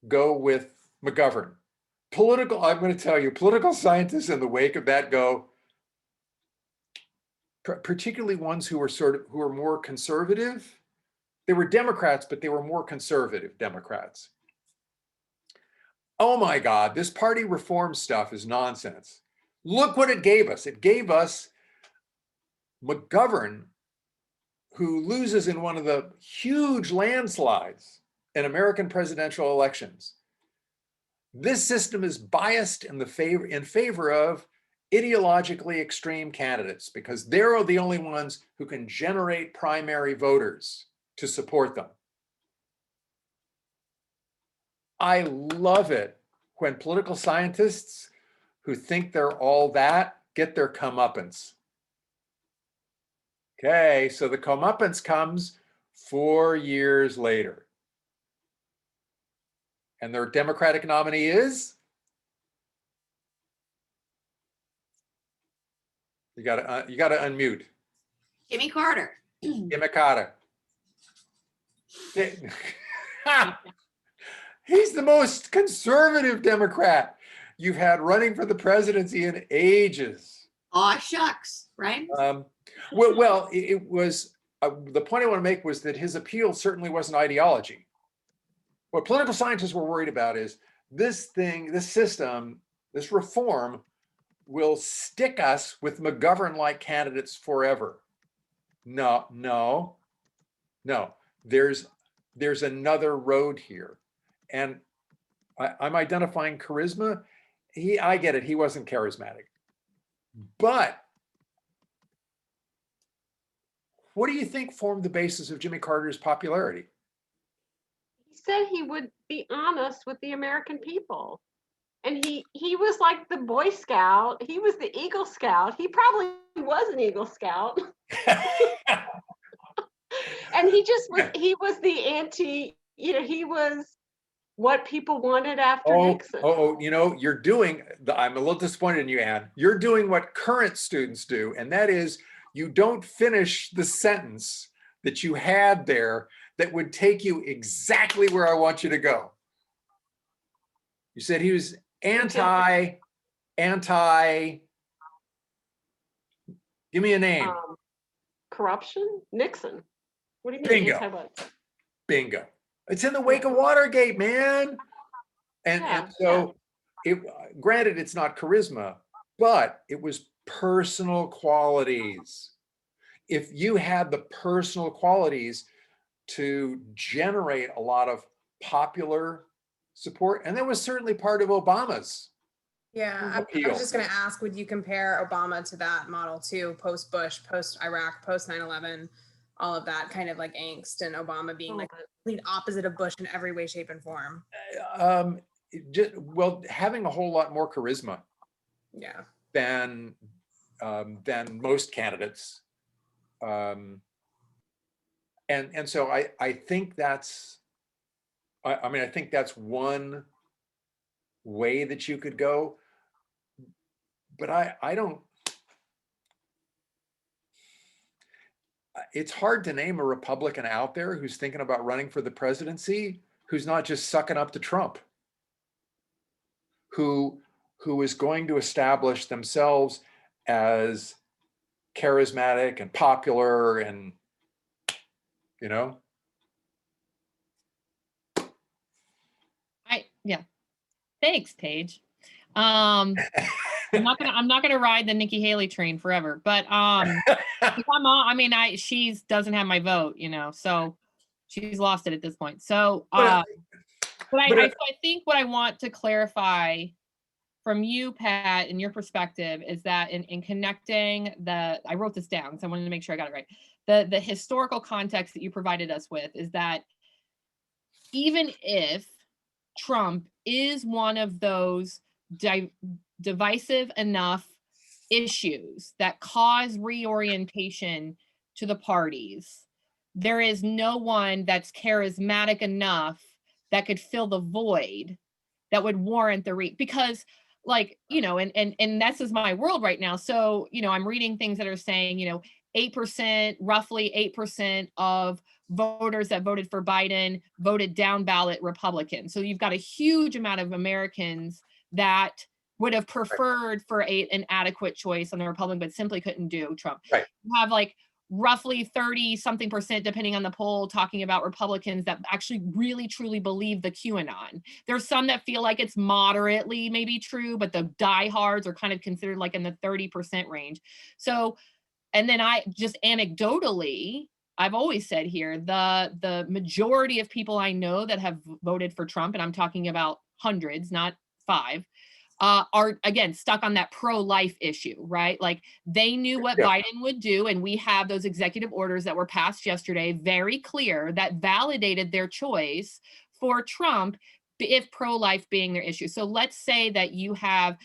go with McGovern. I'm going to tell you, political scientists in the wake of that go, particularly ones who were more conservative. They were Democrats, but they were more conservative Democrats. Oh my God, this party reform stuff is nonsense. Look what it gave us. It gave us McGovern, who loses in one of the huge landslides in American presidential elections. This system is biased in favor of ideologically extreme candidates because they're the only ones who can generate primary voters to support them. I love it when political scientists who think they're all that get their comeuppance. Okay, so the comeuppance comes 4 years later. And their Democratic nominee is? You gotta unmute. Jimmy Carter. Jimmy Carter. He's the most conservative Democrat you've had running for the presidency in ages. Aw, shucks, right? Well, it was, the point I want to make was that his appeal certainly wasn't ideology. What political scientists were worried about is this system, this reform will stick us with McGovern-like candidates forever. No. There's another road here. And I'm identifying charisma. I get it, he wasn't charismatic. But what do you think formed the basis of Jimmy Carter's popularity? He said he would be honest with the American people. And he was like the Boy Scout. He was the Eagle Scout. He probably was an Eagle Scout. And he was the anti, he was what people wanted after Nixon. You're doing, I'm a little disappointed in you, Ann. You're doing what current students do, and that is you don't finish the sentence that you had there that would take you exactly where I want you to go. You said he was anti, give me a name. Corruption? Nixon. What do you mean? Bingo. Anti what? Bingo. It's in the wake of Watergate, man. And so granted, it's not charisma, but it was personal qualities. If you had the personal qualities to generate a lot of popular support, and that was certainly part of Obama's. Yeah, I was just going to ask, would you compare Obama to that model too, post Bush, post Iraq, post 9/11, all of that kind of like angst, and Obama being like the complete opposite of Bush in every way, shape, and form? Well, having a whole lot more charisma, yeah, than most candidates, and so I think that's, I mean, I think that's one way that you could go, but I don't. It's hard to name a Republican out there who's thinking about running for the presidency who's not just sucking up to Trump, who is going to establish themselves as charismatic and popular, and yeah. Thanks, Paige. I'm not gonna ride the Nikki Haley train forever, but she doesn't have my vote, so she's lost it at this point. So I think what I want to clarify from you, Pat, in your perspective, is that in connecting I wrote this down because I wanted to make sure I got it right. The historical context that you provided us with is that even if Trump is one of those divisive enough issues that cause reorientation to the parties, there is no one that's charismatic enough that could fill the void that would warrant because and this is my world right now. So, I'm reading things that are saying, 8%, roughly 8% of voters that voted for Biden voted down ballot Republican. So you've got a huge amount of Americans that would have preferred for an adequate choice on the Republican, but simply couldn't do Trump. Right. You have like roughly 30 something percent, depending on the poll, talking about Republicans that actually really truly believe the QAnon. There's some that feel like it's moderately maybe true, but the diehards are kind of considered like in the 30% range. So, and then I just anecdotally, I've always said here, the majority of people I know that have voted for Trump, and I'm talking about hundreds, not 5, are again stuck on that pro-life issue, right? Like they knew what Biden would do, and we have those executive orders that were passed yesterday, very clear, that validated their choice for Trump, if pro-life being their issue. So let's say that you have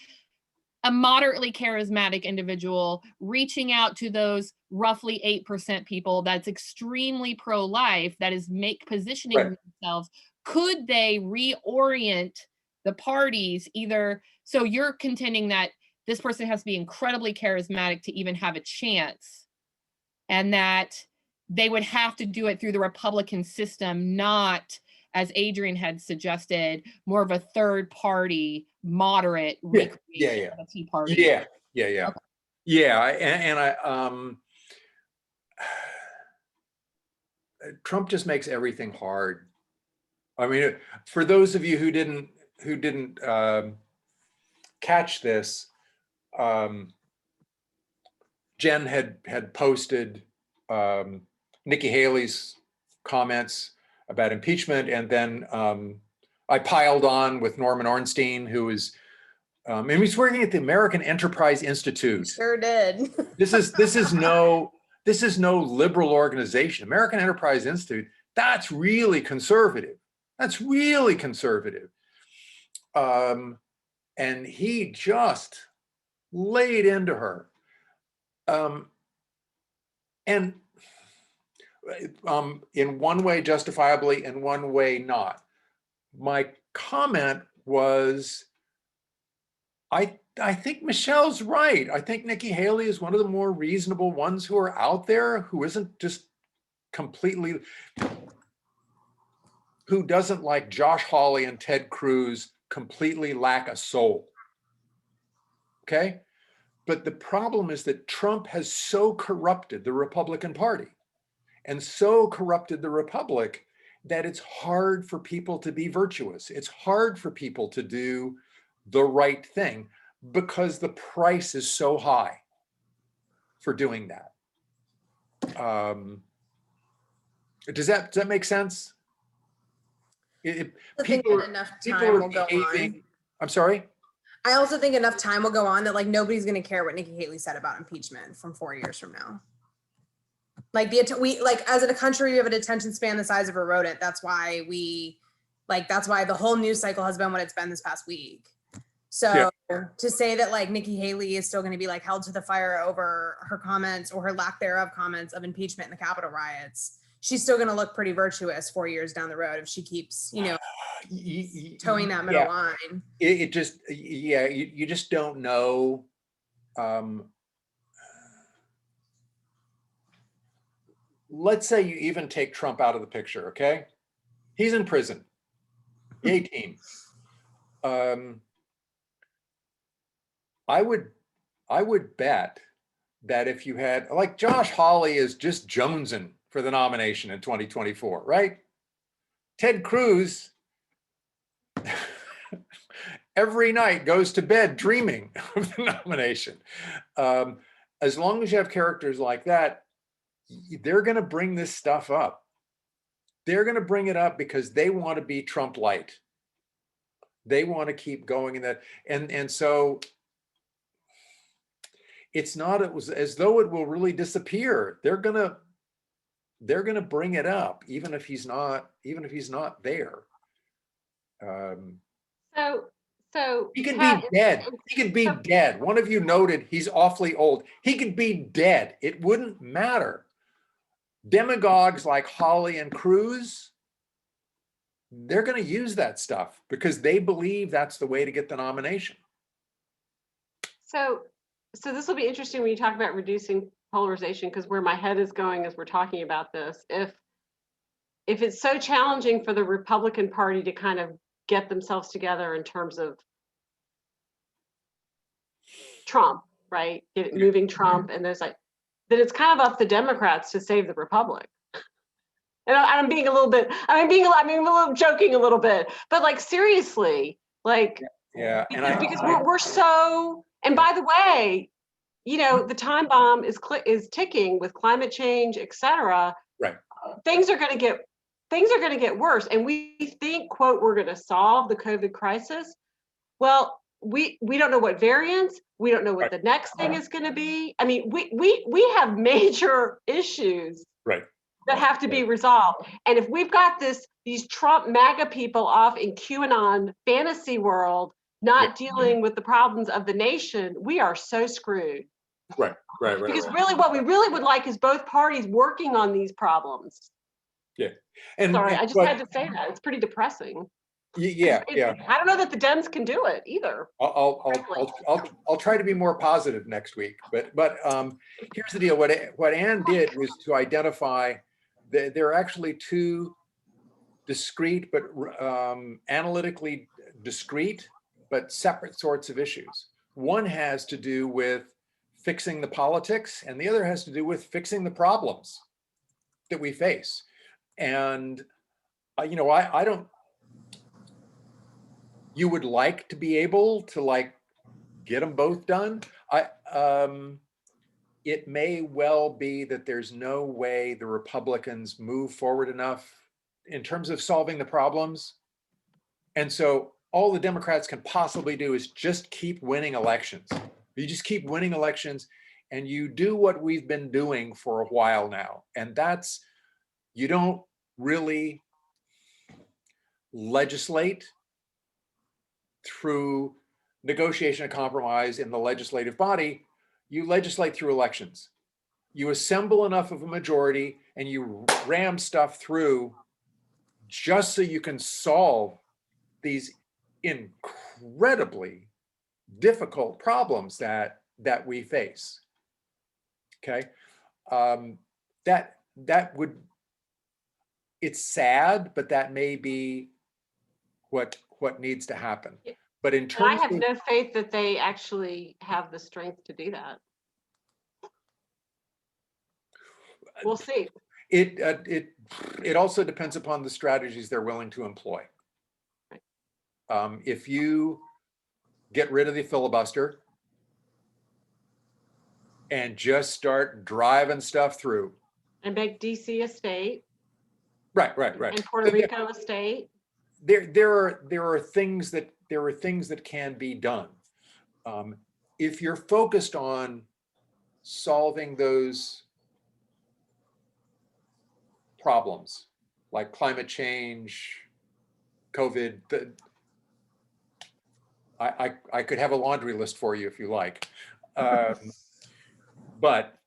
a moderately charismatic individual reaching out to those roughly 8% people that's extremely pro-life, that is positioning themselves. Could they reorient the parties either? So you're contending that this person has to be incredibly charismatic to even have a chance, and that they would have to do it through the Republican system, not, as Adrian had suggested, more of a third party, moderate recreation of the Tea Party. Yeah. Okay. Yeah. And Trump just makes everything hard. I mean, for those of you who didn't catch this, Jen had posted Nikki Haley's comments about impeachment, and then I piled on with Norman Ornstein, who is, and he's working at the American Enterprise Institute. Sure did. This is no liberal organization. American Enterprise Institute, that's really conservative. That's really conservative. And he just laid into her. And in one way justifiably, in one way not. My comment was, I think Michelle's right. I think Nikki Haley is one of the more reasonable ones who are out there, who isn't just completely, who doesn't, like Josh Hawley and Ted Cruz, completely lack a soul. Okay? But the problem is that Trump has so corrupted the Republican Party and so corrupted the Republic that it's hard for people to be virtuous. It's hard for people to do the right thing because the price is so high for doing that. Does that make sense? People are behaving. I'm sorry? I also think enough time will go on that like nobody's going to care what Nikki Haley said about impeachment from 4 years from now. Like we like as a country, we have an attention span the size of a rodent. That's why that's why the whole news cycle has been what it's been this past week. So to say that like Nikki Haley is still going to be like held to the fire over her comments or her lack thereof comments of impeachment in the Capitol riots, she's still going to look pretty virtuous 4 years down the road if she keeps, towing that middle line. It just, you just don't know. Let's say you even take Trump out of the picture, okay? He's in prison, 18. I would bet that if you had, like Josh Hawley is just jonesing for the nomination in 2024, right? Ted Cruz every night goes to bed dreaming of the nomination. As long as you have characters like that, they're going to bring this stuff up. They're going to bring it up because they want to be Trump light. They want to keep going in that. And so it's not as though it will really disappear. They're going to bring it up even if he's not there. So he could be dead. He could be dead. One of you noted he's awfully old. He could be dead. It wouldn't matter. Demagogues like Hawley and Cruz, they're going to use that stuff because they believe that's the way to get the nomination. So this will be interesting when you talk about reducing polarization, because where my head is going as we're talking about this, if it's so challenging for the Republican Party to kind of get themselves together in terms of Trump, right? Moving Trump, and there's like, then it's kind of up to Democrats to save the Republic. And I'm being a little bit, I'm a little joking a little bit, but like seriously, like, because we're so, and by the way, the time bomb is ticking with climate change, et cetera. Right. Things are going to get worse. And we think, quote, we're going to solve the COVID crisis. Well, we don't know what variants, we don't know what the next thing is going to be. I mean, we have major issues that have to be resolved. And if we've got these Trump MAGA people off in QAnon fantasy world, not dealing with the problems of the nation, we are so screwed. Right. Because really what we really would like is both parties working on these problems. Yeah. Sorry, I just had to say that. It's pretty depressing. Yeah. I don't know that the Dems can do it either. I'll try to be more positive next week. But here's the deal. What Ann did was to identify that there are actually two discrete but analytically discrete but separate sorts of issues. One has to do with fixing the politics, and the other has to do with fixing the problems that we face. And I don't. You would like to be able to like get them both done. It may well be that there's no way the Republicans move forward enough in terms of solving the problems. And so all the Democrats can possibly do is just keep winning elections. You just keep winning elections and you do what we've been doing for a while now. And that's, you don't really legislate through negotiation and compromise in the legislative body. You legislate through elections. You assemble enough of a majority and you ram stuff through just so you can solve these incredibly difficult problems that we face. Okay, that would, it's sad, but that may be what needs to happen. But in terms, I have no faith that they actually have the strength to do that. We'll see. It also depends upon the strategies they're willing to employ. If you get rid of the filibuster and just start driving stuff through. And make DC a state. Right. And Puerto Rico a state. There are things that can be done. If you're focused on solving those problems like climate change, COVID, I could have a laundry list for you if you like. But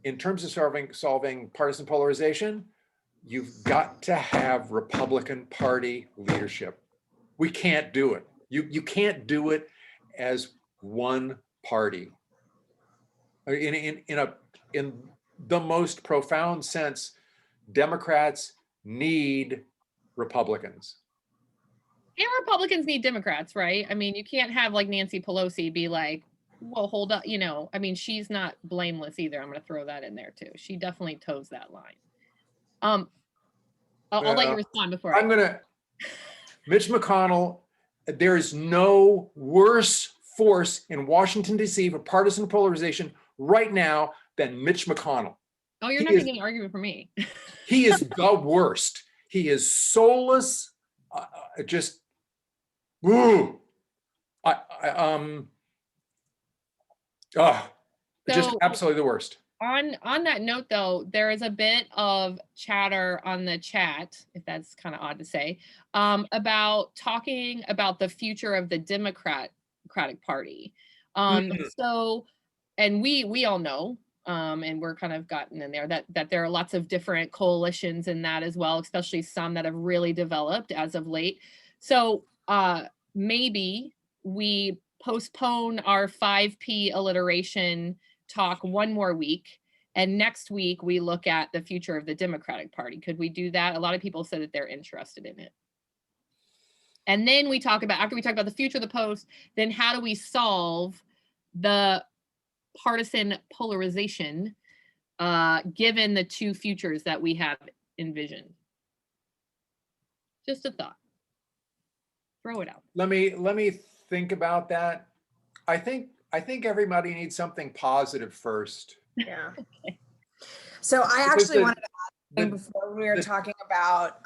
in terms of solving partisan polarization, you've got to have Republican Party leadership. We can't do it. You can't do it as one party. In the most profound sense, Democrats need Republicans. And Republicans need Democrats, right? I mean, you can't have like Nancy Pelosi be like, well, hold up, you know, I mean, she's not blameless either. I'm going to throw that in there too. She definitely toes that line. I'll let you respond before Mitch McConnell, there is no worse force in Washington, D.C. for partisan polarization right now than Mitch McConnell. Oh, you're not going to get an argument from me. He is the worst. He is soulless. Just absolutely the worst. On that note, though, there is a bit of chatter on the chat, if that's kind of odd to say, about talking about the future of the Democratic Party. So, and we all know, and we're kind of gotten in there that there are lots of different coalitions in that as well, especially some that have really developed as of late. So maybe we postpone our 5P alliteration talk one more week, and next week we look at the future of the Democratic Party. Could we do that? A lot of people said that they're interested in it. And then we talk about, after we talk about the future of the post, then how do we solve the partisan polarization given the two futures that we have envisioned? Just a thought. Throw it out. Let me think about that. I think everybody needs something positive first. Yeah. So I actually wanted to add before we were talking about,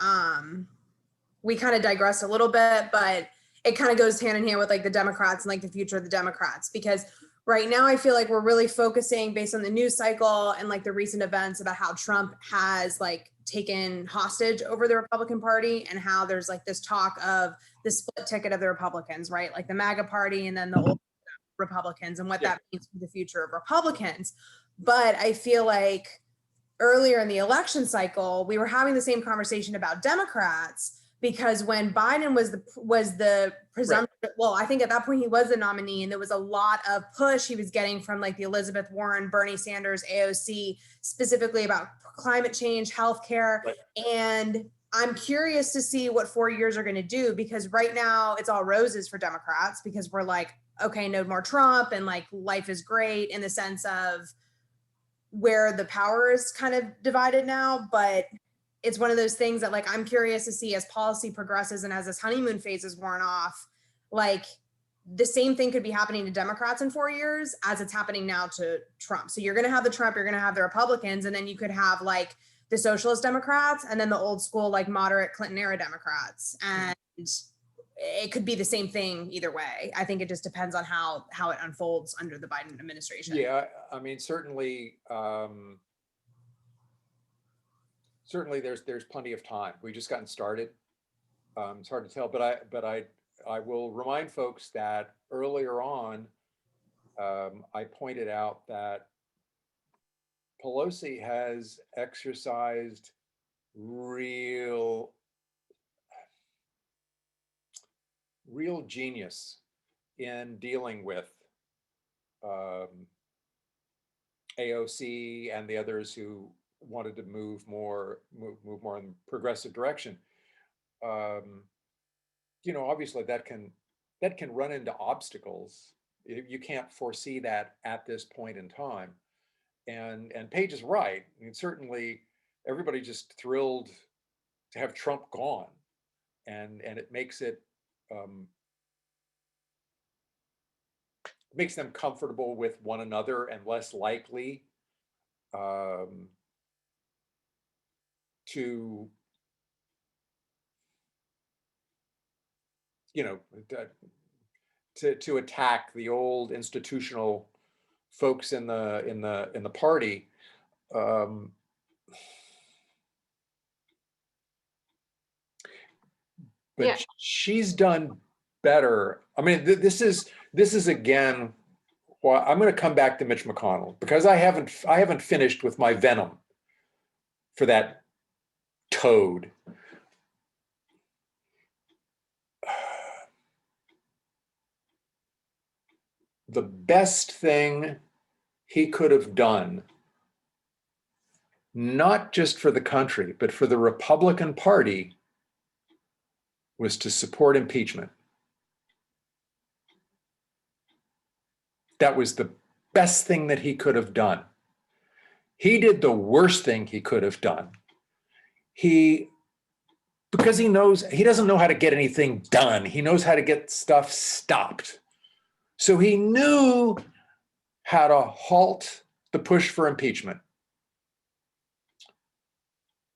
we kind of digressed a little bit, but it kind of goes hand in hand with like the Democrats and like the future of the Democrats, because right now I feel like we're really focusing based on the news cycle and like the recent events about how Trump has like taken hostage over the Republican Party and how there's like this talk of the split ticket of the Republicans, right? Like the MAGA party and then the old Republicans and what that means for the future of Republicans. But I feel like earlier in the election cycle, we were having the same conversation about Democrats, because when Biden was the presumptive, well, I think at that point he was the nominee, and there was a lot of push he was getting from like the Elizabeth Warren, Bernie Sanders, AOC, specifically about climate change, healthcare. And I'm curious to see what 4 years are going to do, because right now it's all roses for Democrats, because we're like, okay, no more Trump, and like life is great in the sense of where the power is kind of divided now. But it's one of those things that like I'm curious to see as policy progresses and as this honeymoon phase is worn off, like the same thing could be happening to Democrats in 4 years as it's happening now to Trump. So you're going to have the Trump, you're going to have the Republicans, and then you could have like the socialist Democrats and then the old school like moderate Clinton era Democrats. And it could be the same thing either way. I think it just depends on how it unfolds under the Biden administration. Yeah, I mean, certainly there's plenty of time. We've just gotten started. It's hard to tell, but I will remind folks that earlier on, I pointed out that Pelosi has exercised real genius in dealing with AOC and the others who wanted to move more in the progressive direction. You know, obviously that can run into obstacles. You can't foresee that at this point in time. And Paige is right. I mean, certainly everybody just thrilled to have Trump gone, and it makes it makes them comfortable with one another and less likely to, you know, to attack the old institutional folks in the party. But Yeah. she's done better. I mean, this is again. Well, I'm going to come back to Mitch McConnell because I haven't finished with my venom for that toad. The best thing he could have done, not just for the country, but for the Republican Party, was to support impeachment. That was the best thing that he could have done. He did the worst thing he could have done. Because he doesn't know how to get anything done. He knows how to get stuff stopped. So he knew how to halt the push for impeachment.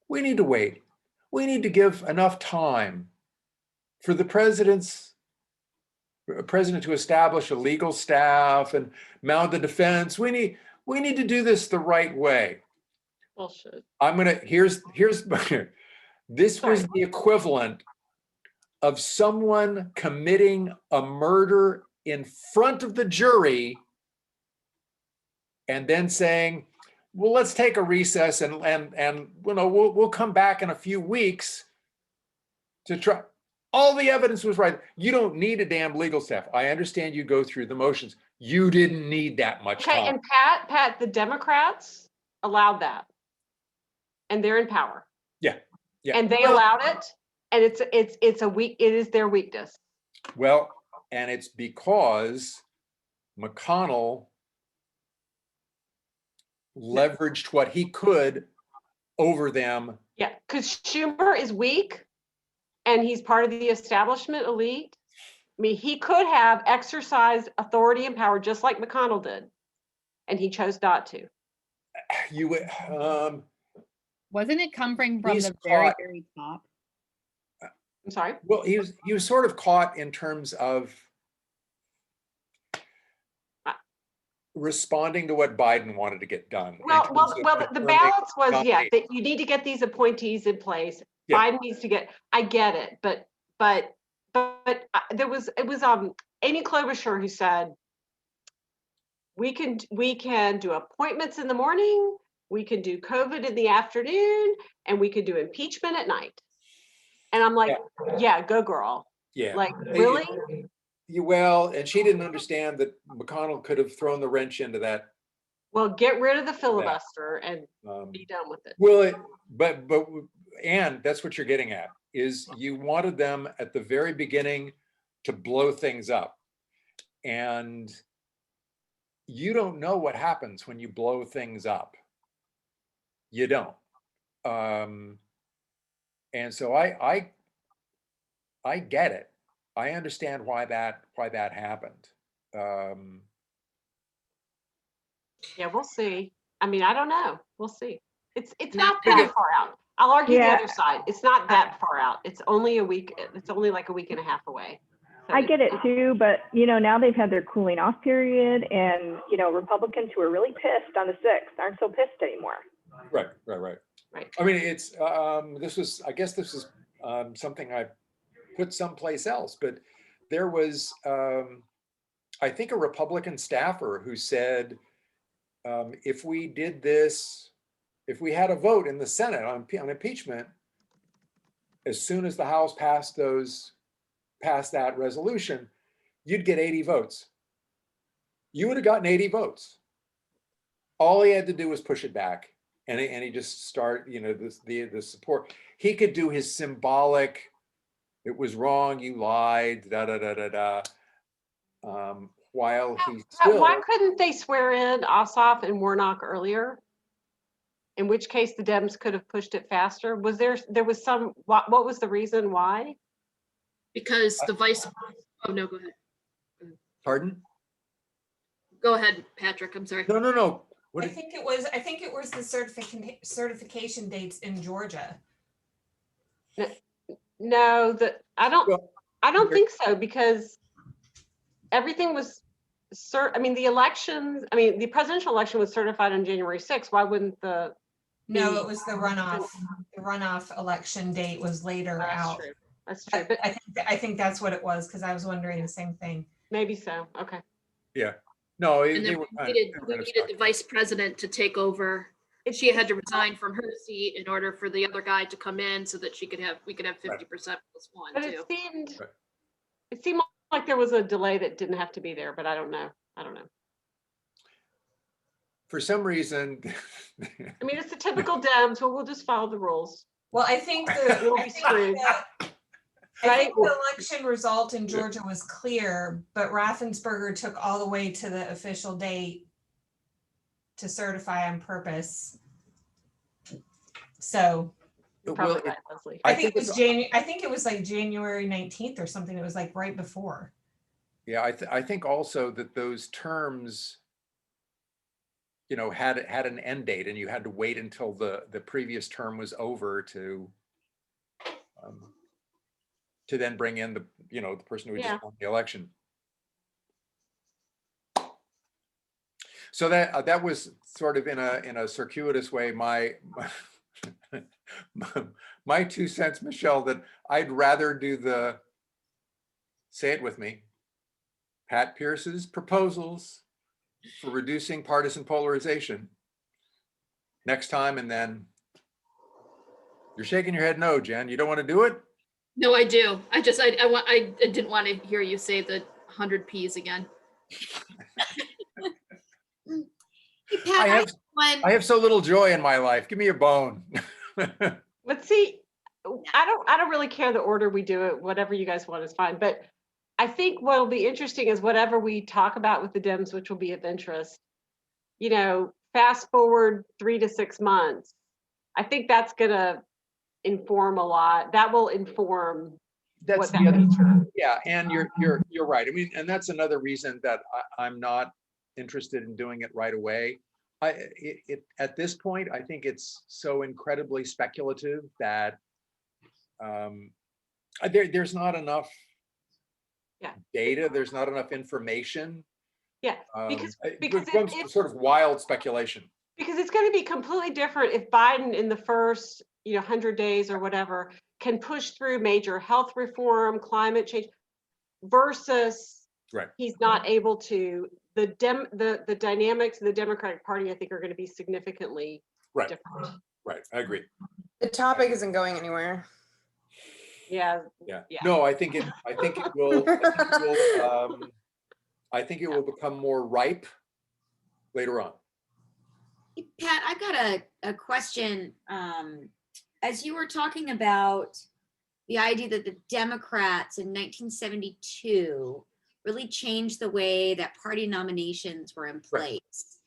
We need to wait. We need to give enough time for the president to establish a legal staff and mount the defense. We need to do this the right way. Bullshit. This was the equivalent of someone committing a murder in front of the jury and then saying, well, let's take a recess and you know, we'll come back in a few weeks to try. All the evidence was right. You don't need a damn legal staff. I understand you go through the motions. You didn't need that much time. Okay, and Pat, the Democrats allowed that, and they're in power. Yeah. And they allowed it, and it is their weakness. Well, and it's because McConnell leveraged what he could over them. Yeah, because Schumer is weak, and he's part of the establishment elite. I mean, he could have exercised authority and power just like McConnell did, and he chose not to. Wasn't it coming from He's the very, caught- very top? I'm sorry. Well, he was sort of caught in terms of responding to what Biden wanted to get done. Well, the balance was, that you need to get these appointees in place. Yeah. Biden needs to get. I get it, but it was Amy Klobuchar who said we can do appointments in the morning, we can do COVID in the afternoon, and we can do impeachment at night. And I'm like, yeah, go girl. Yeah. Like, really? Well, and she didn't understand that McConnell could have thrown the wrench into that. Well, get rid of the filibuster and be done with it. Well, and that's what you're getting at, is you wanted them at the very beginning to blow things up. And you don't know what happens when you blow things up. You don't. And so I get it. I understand why that happened. Yeah, we'll see. I mean, I don't know. We'll see. It's not that far out. I'll argue the other side. It's not that far out. It's only a week. It's only like a week and a half away. So I get it too, but now they've had their cooling off period, and Republicans who are really pissed on the 6th aren't so pissed anymore. Right. I mean, it's this was something I put someplace else, but there was I think a Republican staffer who said, if we did this, if we had a vote in the Senate on impeachment, as soon as the House passed that resolution, you'd get 80 votes. You would have gotten 80 votes. All he had to do was push it back, and he just start, the support. He could do his symbolic, it was wrong, you lied, da da da da da. While he still. Why couldn't they swear in Ossoff and Warnock earlier? in which case the Dems could have pushed it faster. There was some, what was the reason why? Because the vice, oh no, go ahead. Pardon? Go ahead, Patrick, I'm sorry. No. I think it was the certification dates in Georgia. No, I don't Well, think so, because everything was the presidential election was certified on January 6th. Why wouldn't the? No, it was the runoff. The runoff election date was later out. True. That's true. But I think that's what it was, because I was wondering the same thing. maybe so. Okay. Yeah. No, And then we needed the vice president to take over. She had to resign from her seat in order for the other guy to come in so that we could have 50% plus one But too. it seemed like there was a delay that didn't have to be there, but I don't know. For some reason. I mean, it's the typical Dems, but we'll just follow the rules. Well, I think We'll be screwed. I think the election result in Georgia was clear, but Raffensperger took all the way to the official date to certify on purpose. So You're probably right, Leslie. I think it was like January 19th or something. It was like right before. Yeah, I think also that those terms, had an end date, and you had to wait until the previous term was over to then bring in the person who just won the election. So that was sort of in a circuitous way my 2 cents, Michelle, that I'd rather do say it with me, Pat Pierce's proposals for reducing partisan polarization next time. And then you're shaking your head no, Jen, you don't want to do it? No, I do. I didn't want to hear you say the 100 Ps again. Hey, Pat, I have so little joy in my life. Give me a bone. But see, I don't really care the order we do it. Whatever you guys want is fine. But I think what will be interesting is whatever we talk about with the Dems, which will be of interest, fast forward 3 to 6 months. I think that's going to inform a lot. That will inform That's what that feature. Yeah, and you're right. I mean, and that's another reason that I'm not interested in doing it right away. At this point, I think it's so incredibly speculative that there's not enough data. There's not enough information. Yeah, because it's sort of wild speculation. Because it's going to be completely different if Biden in the first 100 days or whatever can push through major health reform, climate change, versus he's not able to. The dynamics of the Democratic Party, I think, are going to be significantly different. Right, I agree. The topic isn't going anywhere. Yeah. No, I think it will. I think it will become more ripe later on. Hey, Pat, I've got a question. As you were talking about the idea that the Democrats in 1972 really changed the way that party nominations were in place.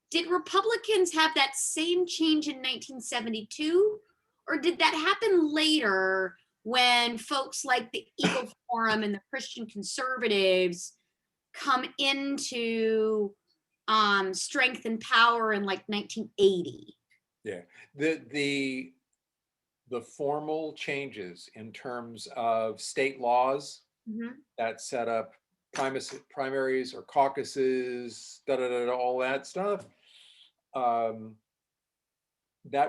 Did Republicans have that same change in 1972? Or did that happen later when folks like the Eagle Forum and the Christian conservatives come into strength and power in like 1980? Yeah, the formal changes in terms of state laws that set up primaries or caucuses, all that stuff. That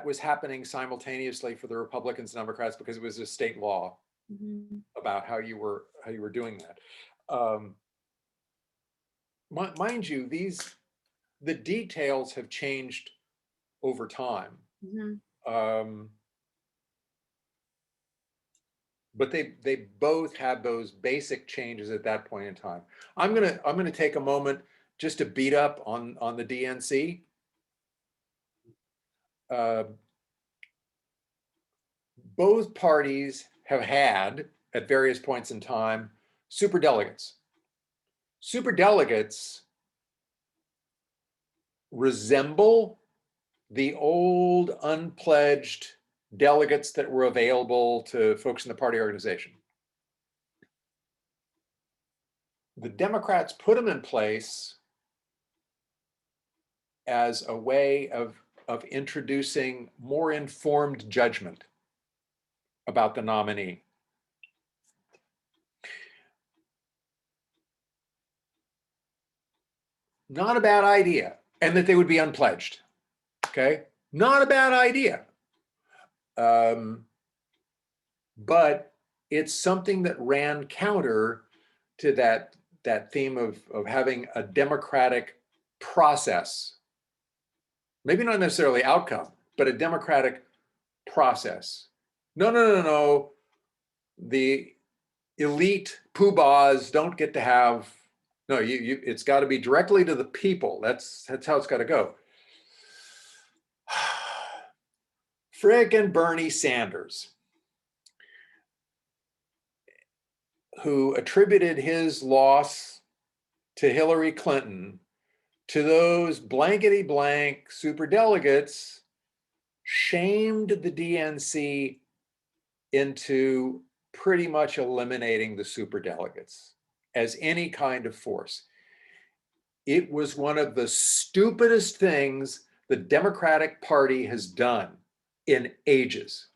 was happening simultaneously for the Republicans and Democrats because it was a state law about how you were doing that. Mind you, the details have changed over time. But they both had those basic changes at that point in time. I'm gonna take a moment just to beat up on the DNC. Both parties have had at various points in time superdelegates. Superdelegates resemble the old unpledged delegates that were available to folks in the party organization. The Democrats put them in place as a way of introducing more informed judgment about the nominee. Not a bad idea. And that they would be unpledged. Okay, not a bad idea. But it's something that ran counter to that theme of having a democratic process. Maybe not necessarily outcome, but a democratic process. No. The elite poobahs don't get to have, no, it's got to be directly to the people. That's how it's got to go. Frickin' Bernie Sanders, who attributed his loss to Hillary Clinton to those blankety blank superdelegates, shamed the DNC into pretty much eliminating the superdelegates as any kind of force. It was one of the stupidest things the Democratic Party has done in ages.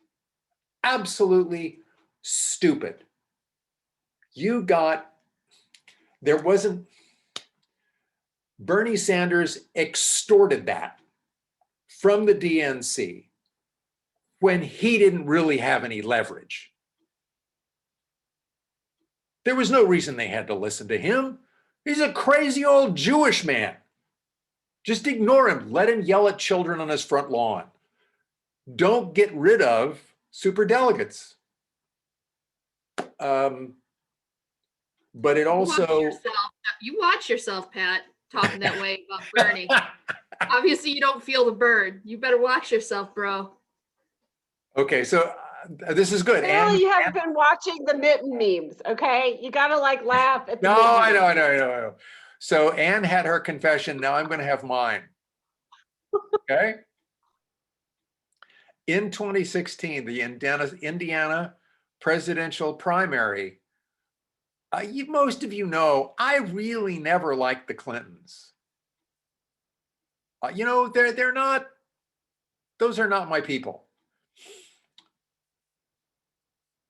Absolutely stupid. Bernie Sanders extorted that from the DNC when he didn't really have any leverage. There was no reason they had to listen to him. He's a crazy old Jewish man. Just ignore him. Let him yell at children on his front lawn. Don't get rid of superdelegates. But it also... You watch yourself, Pat, talking that way about Bernie. Obviously, you don't feel the burn. You better watch yourself, bro. Okay, so this is good. Clearly, you haven't been watching the mitten memes, okay? You gotta like laugh at the No, I mitten know. So Anne had her confession. Now I'm going to have mine. Okay. In 2016, the Indiana presidential primary, most of you know, I really never liked the Clintons. They're not, those are not my people.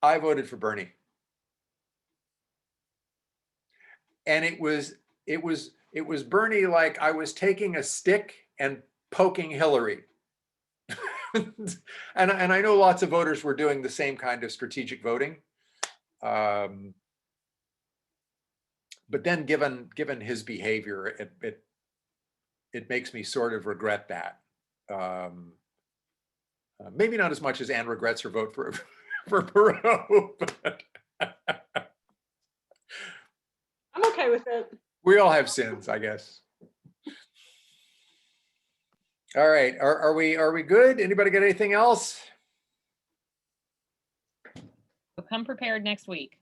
I voted for Bernie. And it was Bernie like I was taking a stick and poking Hillary. and I know lots of voters were doing the same kind of strategic voting. But then given his behavior, it makes me sort of regret that. Maybe not as much as Anne regrets her vote for Perot, but I'm okay with it. We all have sins, I guess. All right, are we good? Anybody got anything else? Come prepared next week.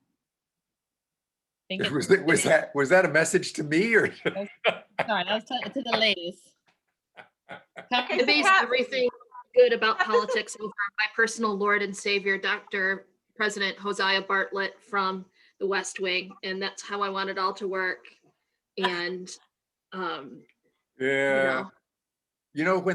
Was that a message to me or? Sorry, that was to the ladies. It makes everything good about politics over my personal Lord and Savior, Dr. President Hosea Bartlett from the West Wing, and that's how I want it all to work. And yeah, when